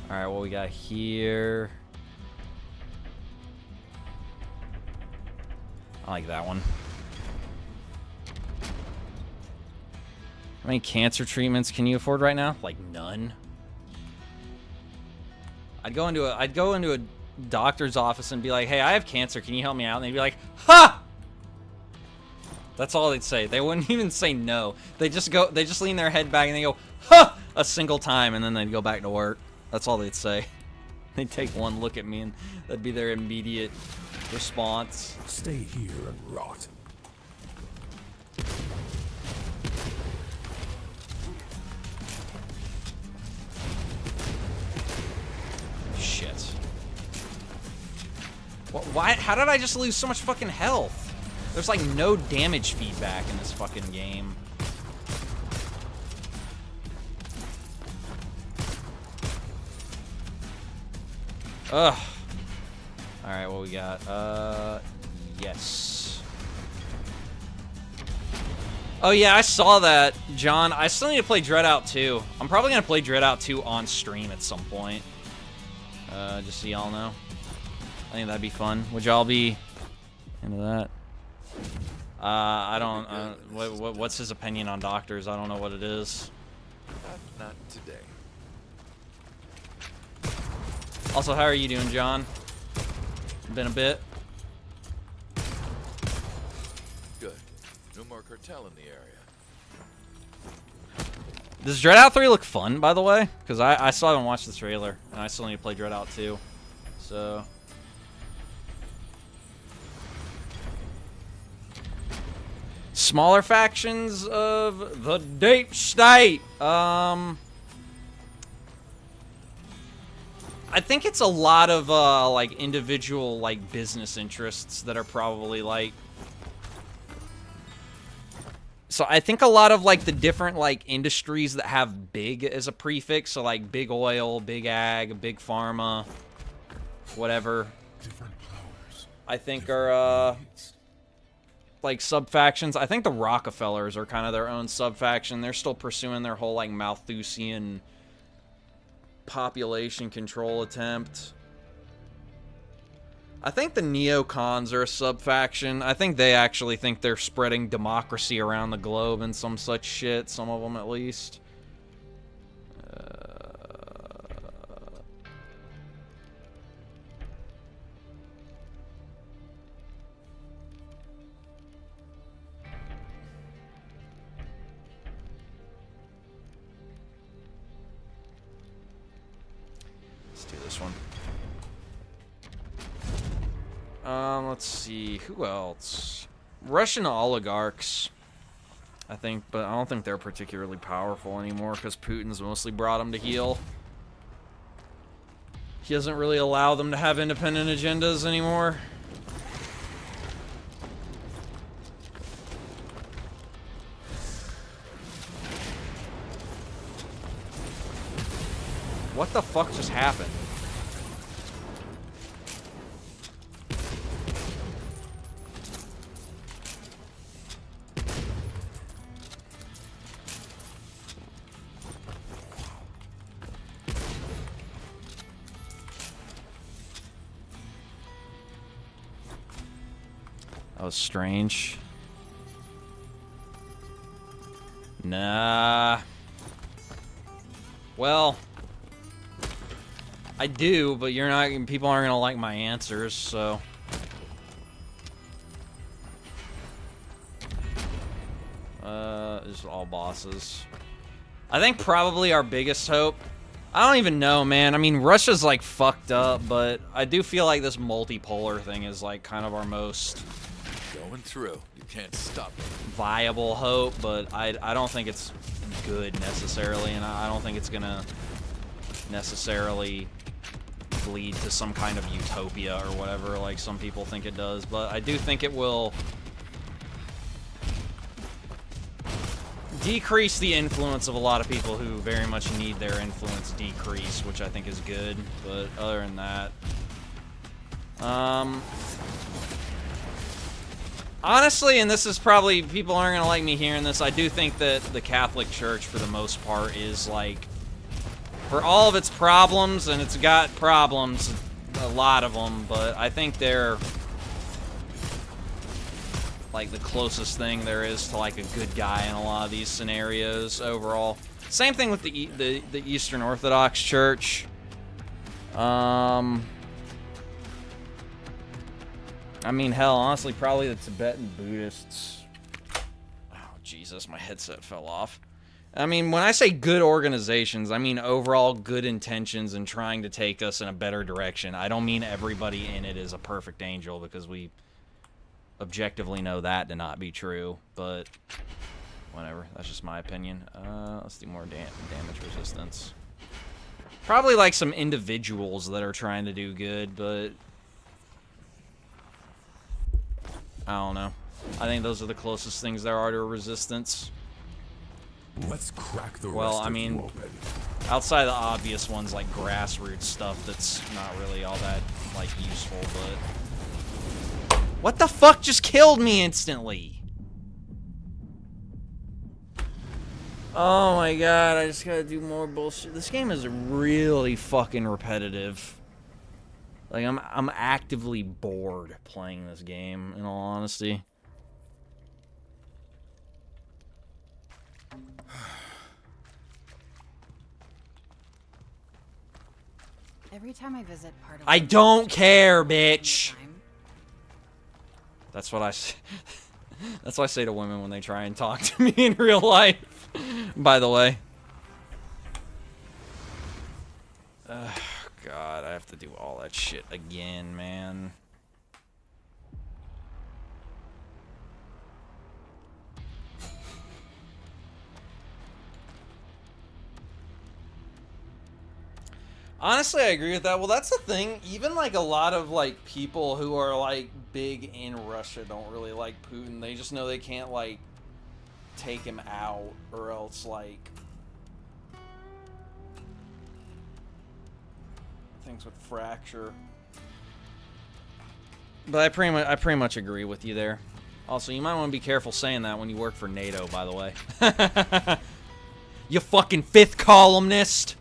Alright, what we got here? I like that one. How many cancer treatments can you afford right now? Like none. I'd go into a doctor's office and be like, "Hey, I have cancer. Can you help me out?" And they'd be like, "Ha!" That's all they'd say. They wouldn't even say no. They just lean their head back and they go, "Ha!" a single time, and then they'd go back to work. That's all they'd say. They'd take one look at me and that'd be their immediate response. Stay here and rot. Shit. What, why? How did I just lose so much fucking health? There's like no damage feedback in this fucking game. Ugh. Alright, what we got? Yes. Oh yeah, I saw that, John. I still need to play Dreadout 2. I'm probably gonna play Dreadout 2 on stream at some point. Just so y'all know. I think that'd be fun. Would y'all be into that? I don't, what's his opinion on doctors? I don't know what it is. Not today. Also, how are you doing, John? Been a bit. Good. No more cartel in the area. Does Dreadout 3 look fun, by the way? Because I still haven't watched the trailer, and I still need to play Dreadout 2. So... Smaller factions of the Deep State. I think it's a lot of like individual like business interests that are probably like. So I think a lot of like the different like industries that have big as a prefix, so like big oil, big ag, big pharma, whatever. Different powers. I think are like sub-factions. I think the Rockefellers are kind of their own sub-faction. They're still pursuing their whole like Malthusian population control attempt. I think the neocons are a sub-faction. I think they actually think they're spreading democracy around the globe and some such shit. Some of them at least. Let's see, who else? Russian oligarchs, I think, but I don't think they're particularly powerful anymore because Putin's mostly brought them to heel. He doesn't really allow them to have independent agendas anymore. What the fuck just happened? That was strange. Nah. Well, I do, but you're not. People aren't gonna like my answers, so. Just all bosses. I think probably our biggest hope. I don't even know, man. I mean, Russia's like fucked up, but I do feel like this multipolar thing is like kind of our most Going through. You can't stop it. viable hope, but I don't think it's good necessarily, and I don't think it's gonna necessarily lead to some kind of utopia or whatever like some people think it does, but I do think it will decrease the influence of a lot of people who very much need their influence decrease, which I think is good, but other than that, honestly, and this is probably, people aren't gonna like me hearing this, I do think that the Catholic Church, for the most part, is like, for all of its problems, and it's got problems, a lot of them, but I think they're like the closest thing there is to like a good guy in a lot of these scenarios overall. Same thing with the Eastern Orthodox Church. I mean, hell, honestly, probably the Tibetan Buddhists. Oh, Jesus, my headset fell off. I mean, when I say good organizations, I mean overall good intentions and trying to take us in a better direction. I don't mean everybody in it is a perfect angel, because we objectively know that to not be true, but whatever. That's just my opinion. Let's do more damage resistance. Probably like some individuals that are trying to do good, but I don't know. I think those are the closest things there are to a resistance. Let's crack the Well, rest I of mean, you open. outside the obvious ones like grassroots stuff that's not really all that like useful, but what the fuck just killed me instantly? Oh my god, I just gotta do more bullshit. This game is really fucking repetitive. Like, I'm actively bored playing this game, in all honesty. Every time I visit part of I don't care, bitch. That's what I say. That's what I say to women when they try and talk to me in real life. By the way. God, I have to do all that shit again, man. Honestly, I agree with that. Well, that's the thing. Even, like, a lot of, like, people who are, like, big in Russia don't really like Putin. They just know they can't, like, take him out, or else, like, things would fracture. But I pretty much agree with you there. Also, you might want to be careful saying that when you work for NATO, by the way. You fucking fifth columnist!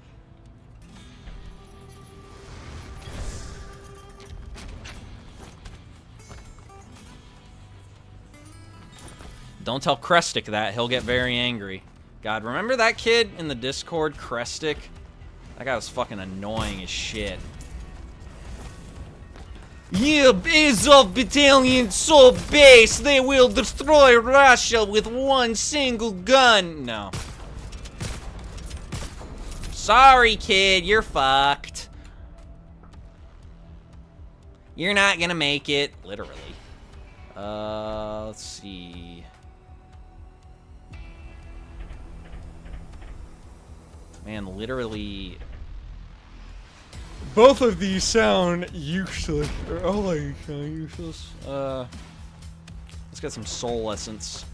Don't tell Krestic that. He'll get very angry. God, remember that kid in the Discord, Krestic? That guy was fucking annoying as shit. Yeah, Azov Battalion so base, they will destroy Russia with one single gun. No. Sorry, kid, you're fucked. You're not gonna make it, literally. Let's see. Man, literally, both of these sound useless. Or all of these sound useless. Let's get some soul essence.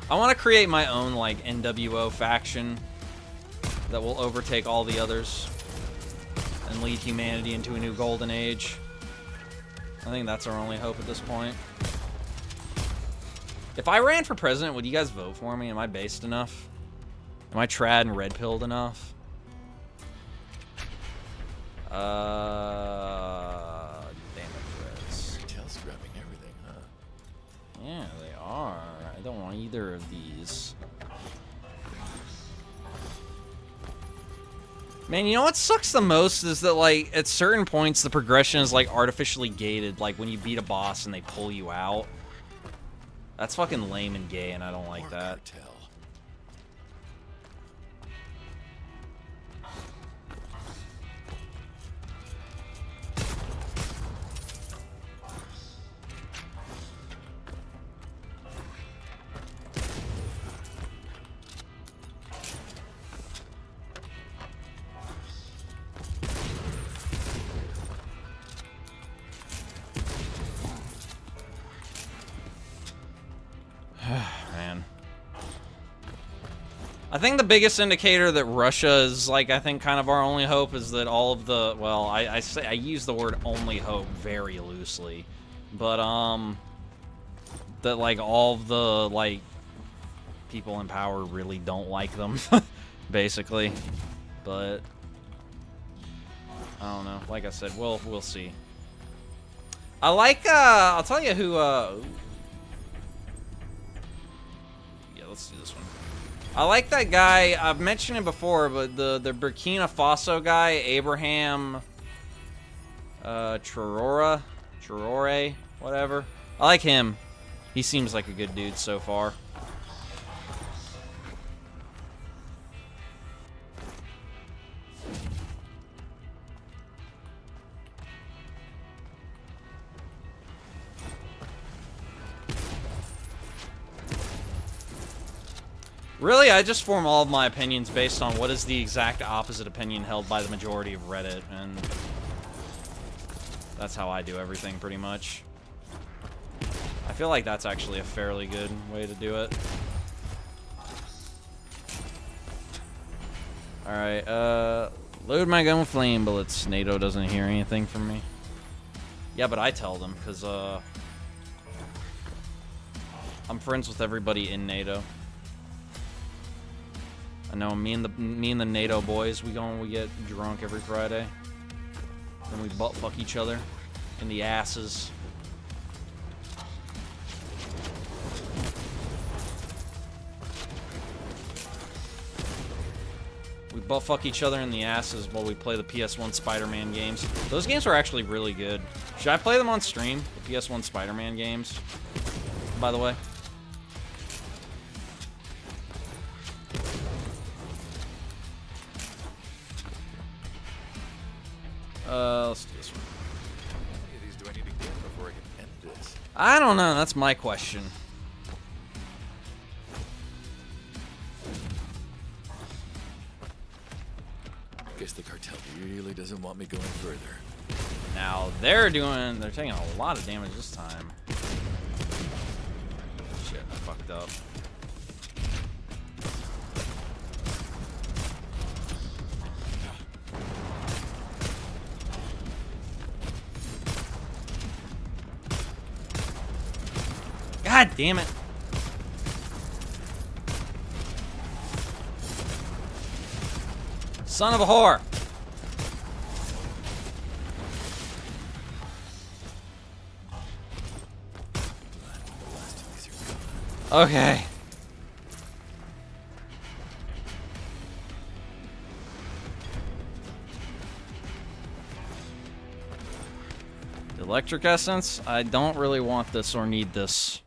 I want to create my own, like, NWO faction that will overtake all the others and lead humanity into a new golden age. I think that's our only hope at this point. If I ran for president, would you guys vote for me? Am I based enough? Am I trad and red-pilled enough? Damn it, Reds. Cartel's grabbing everything, huh? Yeah, they are. I don't want either of these. Man, you know what sucks the most is that, like, at certain points, the progression is, like, artificially gated. Like, when you beat a boss and they pull you out. That's fucking lame and gay, and I don't like More that. cartel. Man. I think the biggest indicator that Russia is, like, I think kind of our only hope is that all of the, well, I use the word only hope very loosely, but, that, like, all of the, like, people in power really don't like them, basically, but, I don't know, like I said, we'll see. I like, I'll tell you who, let's do this one. I like that guy. I've mentioned him before, but the Burkina Faso guy, Abraham Traore, whatever. I like him. He seems like a good dude so far. Really, I just form all of my opinions based on what is the exact opposite opinion held by the majority of Reddit, and that's how I do everything, pretty much. I feel like that's actually a fairly good way to do it. Alright, load my gun with flame bullets. NATO doesn't hear anything from me. Yeah, but I tell them, because, I'm friends with everybody in NATO. I know me and the NATO boys, we get drunk every Friday. Then we butt fuck each other in the asses. We butt fuck each other in the asses while we play the PS1 Spider-Man games. Those games are actually really good. Should I play them on stream? The PS1 Spider-Man games, by the way. Let's do this one. How many of these do I need to get before I can end this? I don't know. That's my question. Guess the cartel really doesn't want me going further. Now they're taking a lot of damage this time. Shit, I fucked up. God damn it. Son of a whore. Okay. Electric essence? I don't really want this or need this.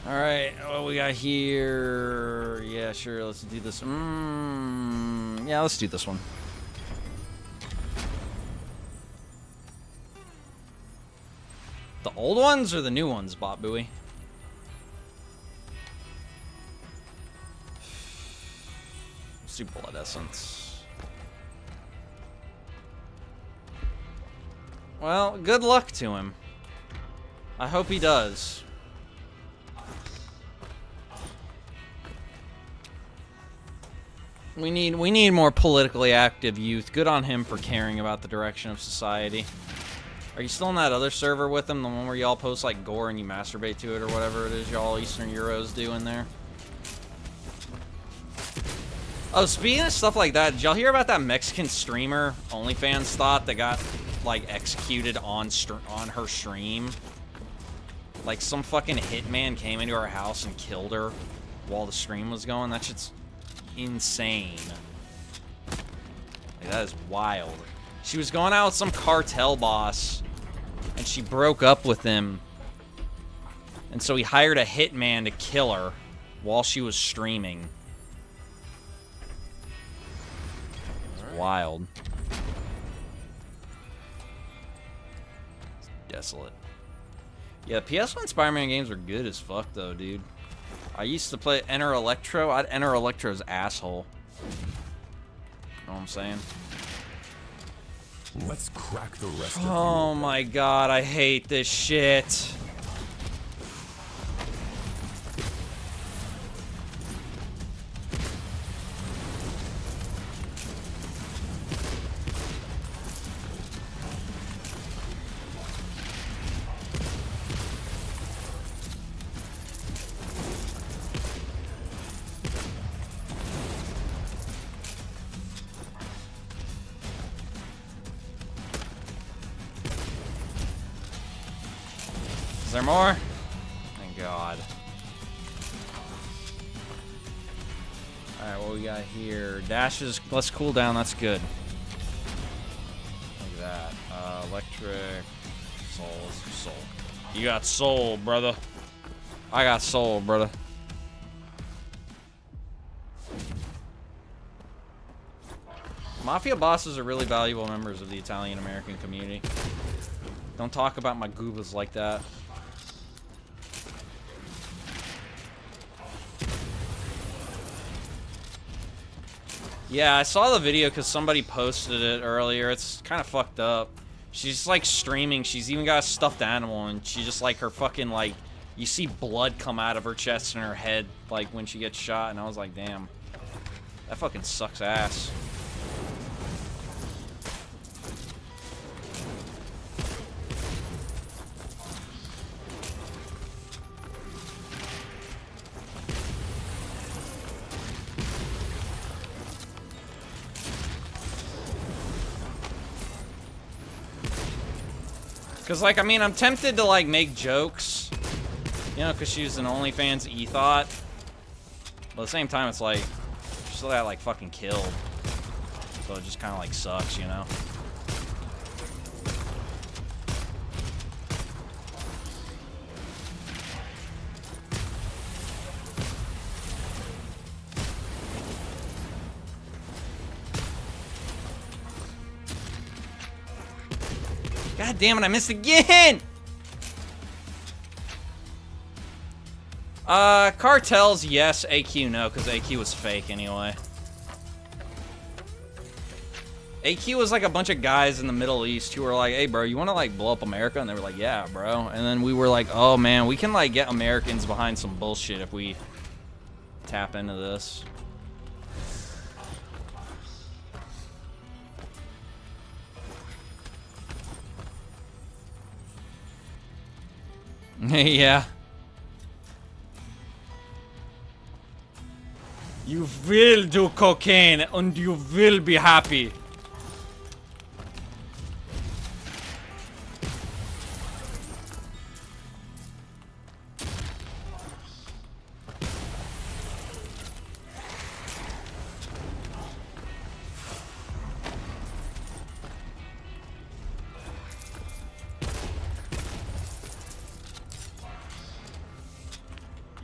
Alright, what we got here? Yeah, sure, let's do this. Yeah, let's do this one. The old ones or the new ones, Bot Buoy? Let's do Blood Essence. Well, good luck to him. I hope he does. We need more politically active youth. Good on him for caring about the direction of society. Are you still on that other server with him? The one where y'all post like gore and you masturbate to it or whatever it is y'all Eastern Euros do in there? Oh, speaking of stuff like that, did y'all hear about that Mexican streamer OnlyFans thought that got like executed on her stream? Like some fucking hitman came into her house and killed her while the stream was going. That shit's insane. Like, that is wild. She was going out with some cartel boss and she broke up with him, and so he hired a hitman to kill her while she was streaming. It's wild. It's desolate. Yeah, PS1 Spider-Man games are good as fuck though, dude. I used to play Enter Electro. I'd enter Electro's asshole. Know what I'm saying? Let's crack the rest of you. Oh my god, I hate this shit. Is there more? Thank God. Alright, what we got here? Dashes, let's cool down, that's good. Look at that. Electric. Soul. Soul. You got soul, brother. I got soul, brother. Mafia bosses are really valuable members of the Italian-American community. Don't talk about my goobas like that. Yeah, I saw the video because somebody posted it earlier. It's kind of fucked up. She's like streaming. She's even got a stuffed animal, and she just like her fucking like, you see blood come out of her chest and her head like when she gets shot, and I was like, damn, that fucking sucks ass. Cause like, I mean, I'm tempted to like make jokes, you know, cause she's an OnlyFans e-thought. But at the same time, it's like, she still got like fucking killed. So it just kind of like sucks, you know? God damn it, I missed again! Cartels, yes. AQ, no, because AQ was fake anyway. AQ was like a bunch of guys in the Middle East who were like, hey, bro, you want to like blow up America? And they were like, yeah, bro. And then we were like, oh, man, we can like get Americans behind some bullshit if we tap into this. Yeah. You will do cocaine and you will be happy.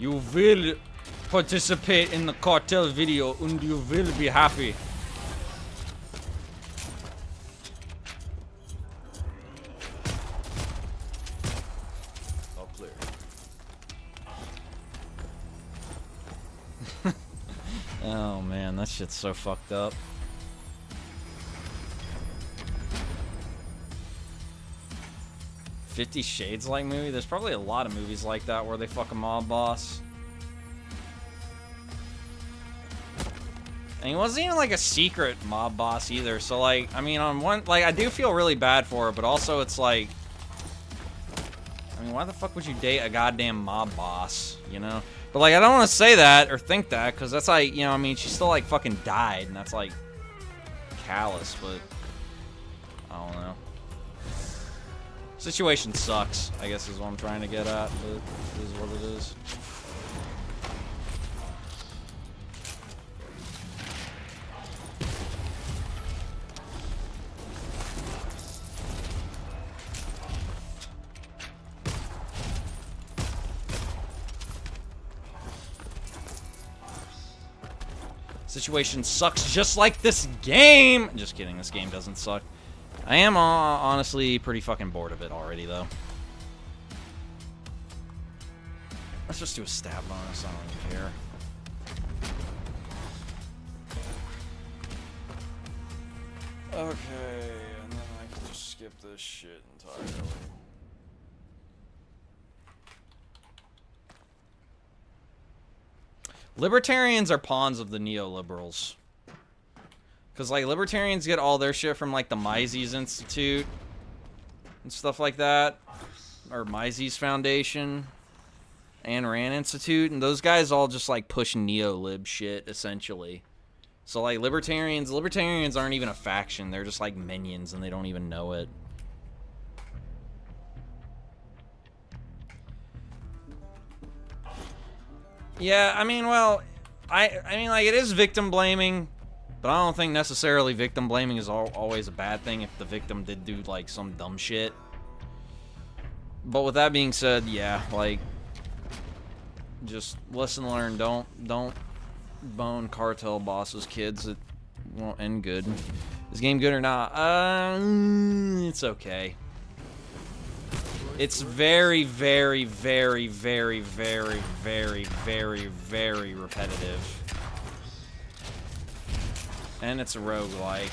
You will participate in the cartel video and you will be happy. All clear. Oh man, that shit's so fucked up. $50 movie? There's probably a lot of movies like that where they fuck a mob boss. And he wasn't even like a secret mob boss either, so like, I mean, on one, like, I do feel really bad for it, but also it's like, I mean, why the fuck would you date a goddamn mob boss, you know? But like, I don't want to say that or think that, because that's like, you know, I mean, she still like fucking died, and that's like callous, but I don't know. Situation sucks, I guess is what I'm trying to get at, but it is what it is. Situation sucks just like this game! Just kidding, this game doesn't suck. I am honestly pretty fucking bored of it already, though. Let's just do a stab bonus, I don't even care. Okay, and then I can just skip this shit entirely. Libertarians are pawns of the neoliberals. Because, like, libertarians get all their shit from, like, the Mises Institute and stuff like that. Or Mises Foundation. Ayn Rand Institute. And those guys all just, like, push neo-lib shit, essentially. So, like, libertarians aren't even a faction. They're just, like, minions, and they don't even know it. Yeah, I mean, well, I mean, like, it is victim blaming, but I don't think necessarily victim blaming is always a bad thing if the victim did do, like, some dumb shit. But with that being said, yeah, like, just lesson learned, don't bone cartel bosses, kids. It won't end good. Is this game good or not? It's okay. It's very, very, very, very, very, very, very, very repetitive. And it's a roguelike,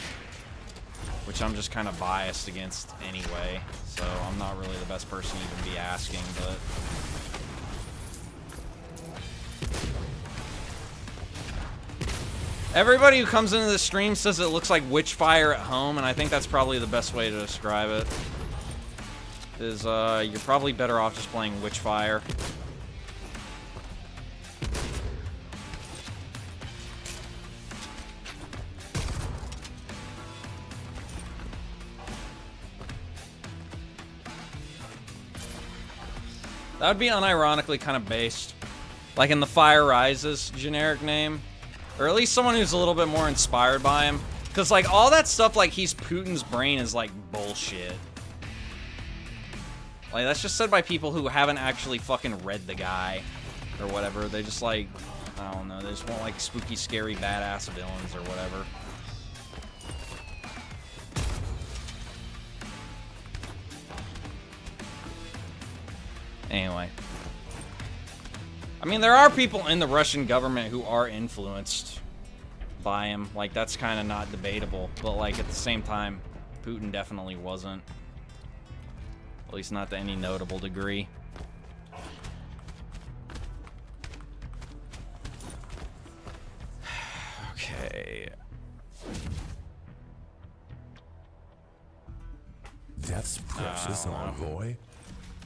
which I'm just kind of biased against anyway, so I'm not really the best person to even be asking, but... Everybody who comes into the stream says it looks like Witchfire at home, and I think that's probably the best way to describe it. Is, you're probably better off just playing Witchfire. That would be unironically kind of based. Like in the Fire Rises generic name. Or at least someone who's a little bit more inspired by him. Because, like, all that stuff, like, he's Putin's brain is, like, bullshit. Like, that's just said by people who haven't actually fucking read the guy. Or whatever. They just, like, I don't know. They just want, like, spooky, scary, badass villains or whatever. Anyway. I mean, there are people in the Russian government who are influenced by him. Like, that's kind of not debatable. But, like, at the same time, Putin definitely wasn't. At least not to any notable degree. Okay. Death's precious, Envoy.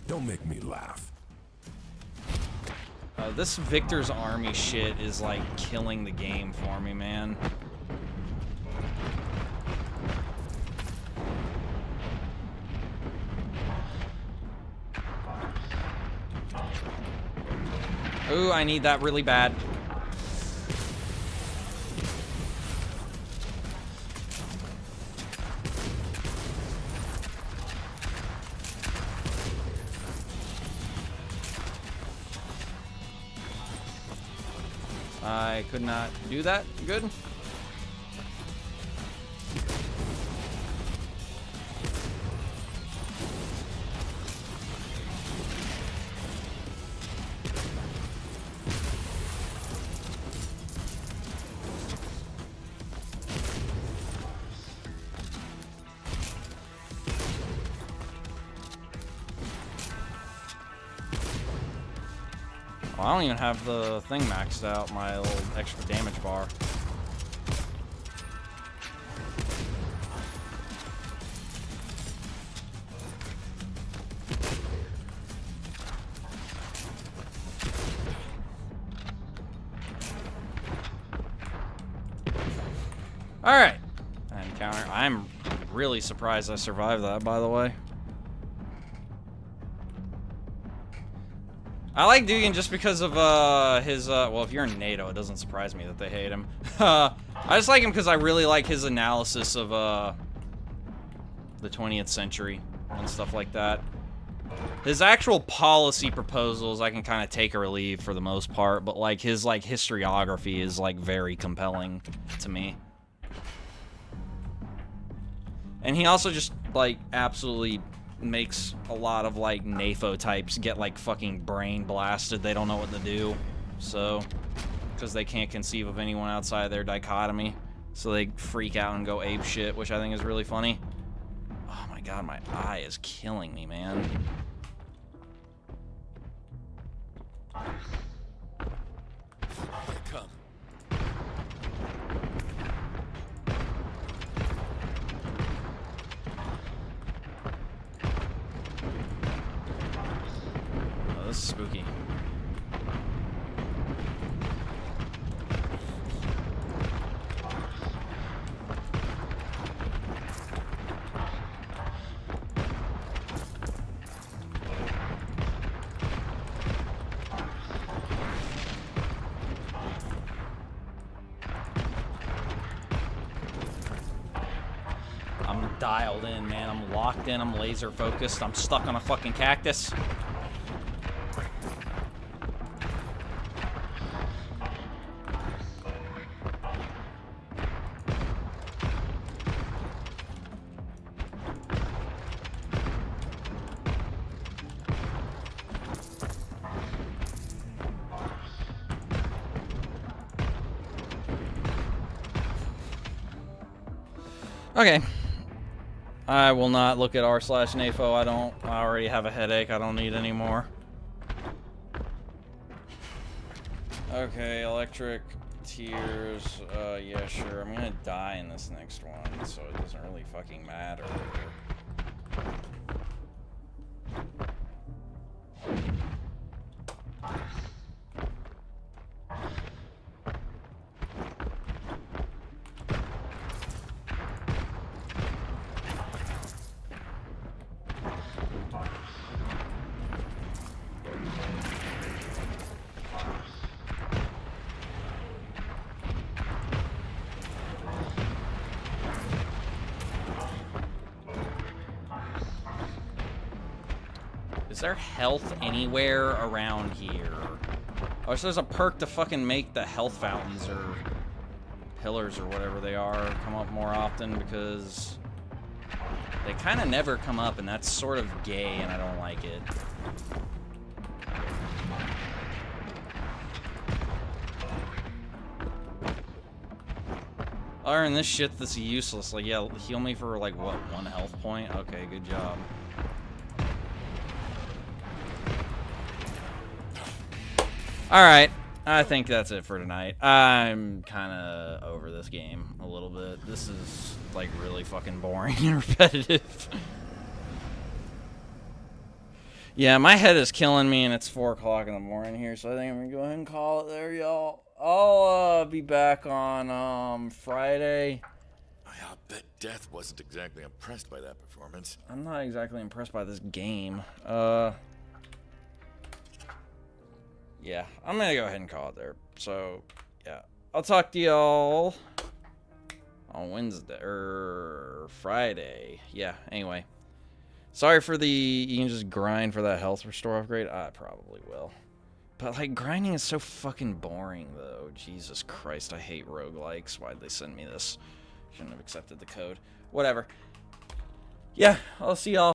Don't make me laugh. This Victor's Army shit is, like, killing the game for me, man. Ooh, I need that really bad. I could not do that. Good. I don't even have the thing maxed out, my little extra damage bar. Alright. Encounter. I'm really surprised I survived that, by the way. I like Dugan just because of his well, if you're in NATO, it doesn't surprise me that they hate him. I just like him because I really like his analysis of the 20th century and stuff like that. His actual policy proposals I can kind of take or leave for the most part, but like his like historiography is like very compelling to me. And he also just like absolutely makes a lot of like NAFO types get like fucking brain blasted. They don't know what to do, so because they can't conceive of anyone outside their dichotomy, so they freak out and go ape shit, which I think is really funny. Oh my god, my eye is killing me, man. Come. This is spooky. I'm dialed in, man. I'm locked in. I'm laser focused. I'm stuck on a fucking cactus. Okay. I will not look at r/NAFO. I already have a headache. I don't need any more. Okay, electric tears. Yeah, sure. I'm gonna die in this next one, so it doesn't really fucking matter. Is there health anywhere around here? Oh, so there's a perk to fucking make the health fountains or pillars or whatever they are come up more often, because they kind of never come up, and that's sort of gay, and I don't like it. Other than this shit that's useless, like, yeah, heal me for, like, what, 1 health point? Okay, good job. Alright, I think that's it for tonight. I'm kind of over this game a little bit. This is, like, really fucking boring and repetitive. Yeah, my head is killing me, and it's 4 o'clock in the morning here, so I think I'm gonna go ahead and call it there, y'all. I'll be back on Friday. I'll bet Death wasn't exactly impressed by that performance. I'm not exactly impressed by this game. Yeah, I'm gonna go ahead and call it there. So, yeah. I'll talk to y'all on Wednesday, or Friday. Yeah, anyway. Sorry for the, you can just grind for that health restore upgrade. I probably will. But, like, grinding is so fucking boring, though. Jesus Christ, I hate roguelikes. Why'd they send me this? Shouldn't have accepted the code. Whatever. Yeah, I'll see y'all.